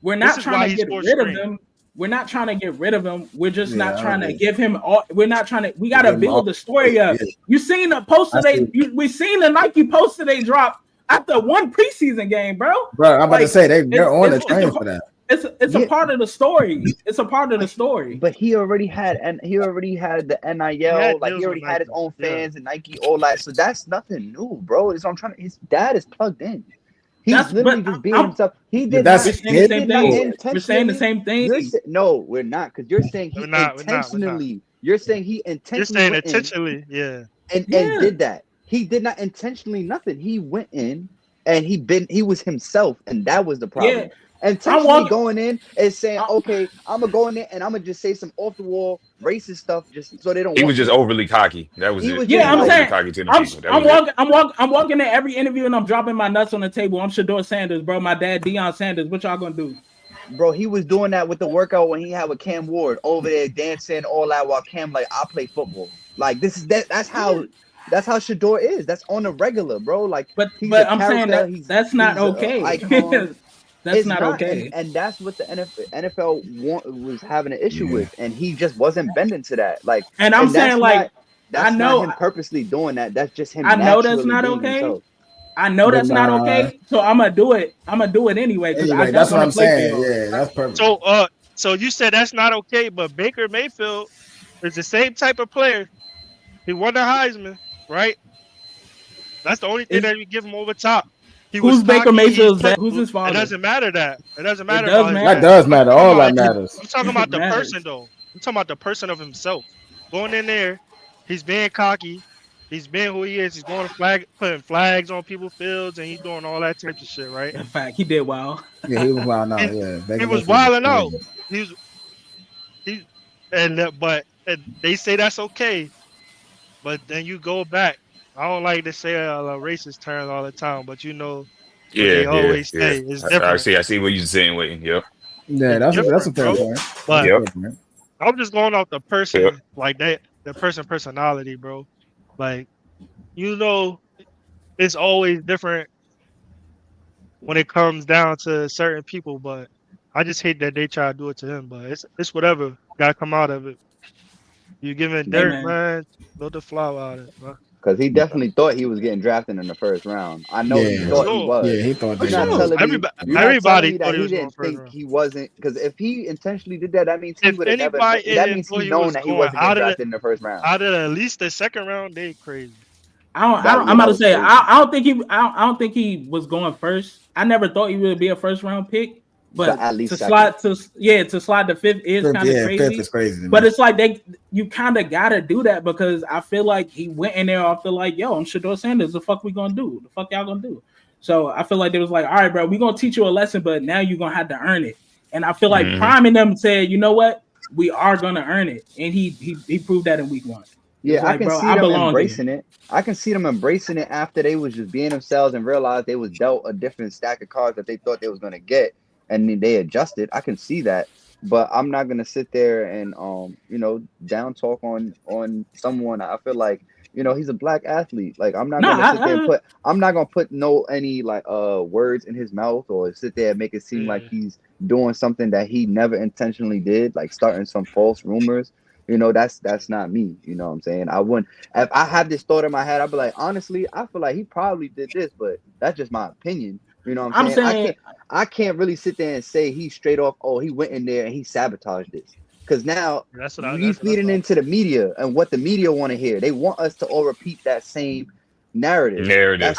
B: We're not trying to get rid of him. We're not trying to get rid of him. We're just not trying to give him all. We're not trying to. We got to build the story up. You seen the poster we seen the Nike poster they dropped after one preseason game, bro.
A: Bro, I'm about to say they're on the train for that.
B: It's a part of the story. It's a part of the story.
D: But he already had the NIL. Like he already had his own fans and Nike, all that. So that's nothing new, bro. It's I'm trying. His dad is plugged in. He's literally just being himself. He did not.
B: We're saying the same thing.
D: No, we're not, because you're saying he intentionally. You're saying he intentionally.
E: You're saying intentionally, yeah.
D: And did that. He did not intentionally nothing. He went in and he was himself, and that was the problem. Yeah. Intentionally going in and saying, okay, I'm gonna go in there and I'm gonna just say some off the wall racist stuff just so they don't.
C: He was just overly cocky. That was it.
B: Yeah, I'm saying. I'm walking in every interview and I'm dropping my nuts on the table. I'm Shedeur Sanders, bro. My dad, Deion Sanders. What y'all gonna do?
D: Bro, he was doing that with the workout when he had with Cam Ward over there dancing all that while Cam like, I play football. Like that's how Shedeur is. That's on the regular, bro. Like,
B: but I'm saying that's not okay. That's not okay.
D: And that's what the NFL was having an issue with. And he just wasn't bending to that. Like,
B: and I'm saying, like,
D: I know not him purposely doing that. That's just him.
B: I know that's not okay. Himself. I know that's not okay. So I'm gonna do it. I'm gonna do it anyway.
A: That's what I'm saying. Yeah, that's perfect.
E: So you said that's not okay, but Baker Mayfield is the same type of player. He won the Heisman, right? That's the only thing that you give him over top.
B: Who's Baker Mayfield's dad? Who's his father?
E: It doesn't matter that. It doesn't matter.
A: That does matter. All that matters.
E: I'm talking about the person, though. I'm talking about the person of himself. Going in there, he's being cocky. He's being who he is. He's going to putting flags on people's fields, and he's doing all that type of shit, right?
B: In fact, he did wild.
A: Yeah, he was wild out. Yeah,
E: he was wilding out. But they say that's okay. But then you go back. I don't like to say a racist term all the time, but they always say it's different.
C: I see what you're saying, Wayne. Yep.
A: Yeah, that's a fair point.
E: But I'm just going off the person, like that, the personality, bro. Like, it's always different when it comes down to certain people, but I just hate that they try to do it to him. But it's whatever. Gotta come out of it. You giving dirt, man. Build the flower out of it, bro.
D: Because he definitely thought he was getting drafted in the first round. I know he thought he was.
A: Yeah, he thought
E: everybody thought
D: he didn't think he wasn't. Because if he intentionally did that means he would have never. That means he known that he wasn't getting drafted in the first round.
E: Out of at least the second round, they crazy.
B: I'm about to say I don't think he was going first. I never thought he would be a first round pick. But at least to slide to fifth is kind of crazy.
A: Fifth is crazy.
B: But it's like you kind of gotta do that because I feel like he went in there after like, yo, I'm Shedeur Sanders. The fuck we gonna do? The fuck y'all gonna do? So I feel like they was like, all right, bro, we gonna teach you a lesson, but now you're gonna have to earn it. And I feel like priming them said, you know what, we are gonna earn it, and he proved that in week 1.
D: Yeah, like, I can see them embracing it. I can see them embracing it after they was just being themselves and realized they was dealt a different stack of cards that they thought they was gonna get. And they adjusted. I can see that, but I'm not gonna sit there and down talk on someone. I feel like he's a black athlete. Like I'm not gonna sit there and I'm not gonna put any words in his mouth or sit there and make it seem like he's doing something that he never intentionally did, like starting some false rumors. That's not me. You know what I'm saying? I wouldn't. If I had this thought in my head, I'd be like, honestly, I feel like he probably did this, but that's just my opinion. You know what I'm saying? I can't really sit there and say he straight off, oh, he went in there and he sabotaged this. Because now he's feeding into the media and what the media want to hear. They want us to all repeat that same narrative.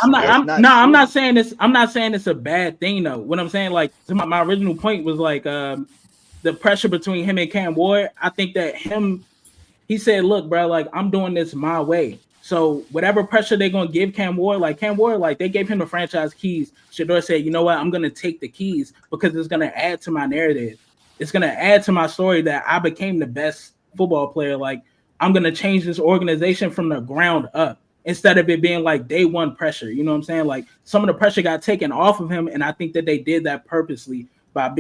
B: I'm not saying this. I'm not saying it's a bad thing though. What I'm saying, like, my original point was like the pressure between him and Cam Ward. I think that he said, look, bro, like I'm doing this my way. So whatever pressure they're gonna give Cam Ward, like they gave him the franchise keys. Shedeur said, you know what, I'm gonna take the keys because it's gonna add to my narrative. It's gonna add to my story that I became the best football player. Like, I'm gonna change this organization from the ground up instead of it being like day one pressure. You know what I'm saying? Like, some of the pressure got taken off of him, and I think that they did that purposely by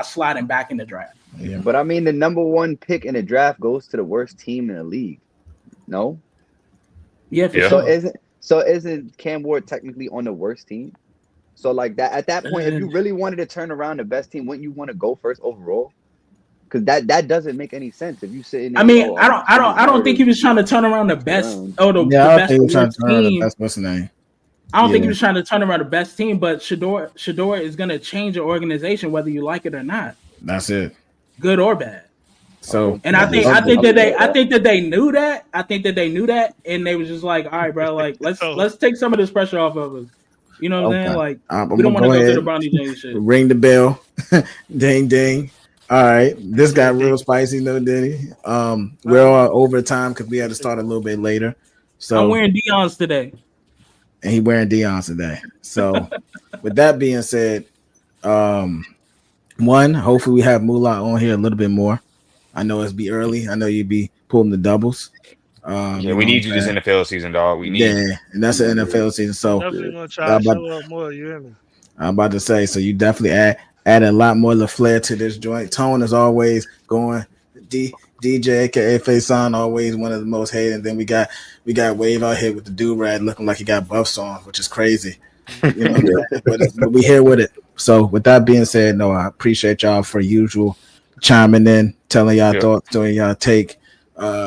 B: sliding back in the draft.
D: Yeah. But I mean, the number one pick in the draft goes to the worst team in the league. No.
B: Yeah, for sure.
D: So isn't Cam Ward technically on the worst team? So like that at that point, if you really wanted to turn around the best team, wouldn't you want to go first overall? Because that doesn't make any sense if you sit in.
B: I mean, I don't think he was trying to turn around the best. The best team.
A: What's the name?
B: I don't think he was trying to turn around the best team, but Shedeur is going to change your organization whether you like it or not.
A: That's it,
B: good or bad.
A: So,
B: and I think that they knew that. I think that they knew that, and they was just like, all right, bro, like let's take some of this pressure off of us. You know what I'm saying? Like, we don't want to go to the Bronny James shit.
A: Ring the bell, ding ding. All right, this got real spicy, no Denny. We're all over time because we had to start a little bit later. So
B: I'm wearing Deion's today,
A: and he wearing Deion's today. So, with that being said, hopefully we have Moolah on here a little bit more. I know it's be early. I know you'd be pulling the doubles.
C: Yeah, we need you this NFL season, dog. We need
A: you. And that's an NFL season. So
E: definitely gonna try to show up more. You hear me?
A: I'm about to say, so you definitely add a lot more flair to this joint. Tone is always going. DJ, aka Faison, always one of the most hated. And then we got Wave out here with the do-rag looking like he got buffs on, which is crazy. You know, but we here with it. So with that being said, no, I appreciate y'all for usual chiming in, telling y'all thoughts, doing y'all take.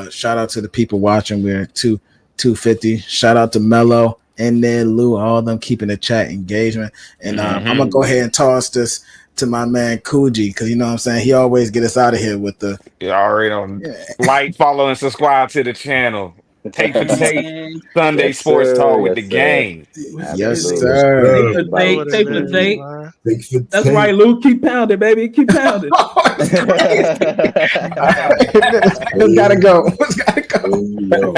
A: Shout out to the people watching. We're at 250. Shout out to Mello and then Lou, all of them keeping the chat engagement. And I'm gonna go ahead and toss this to my man Coogee, because you know what I'm saying, he always get us out of here with the
C: already on like, follow, and subscribe to the channel. Take for tape, Sunday Sports Talk with the gang.
A: Yes, sir.
B: Take for tape. That's right, Lou. Keep pounding, baby. Keep pounding.
A: It's gotta go.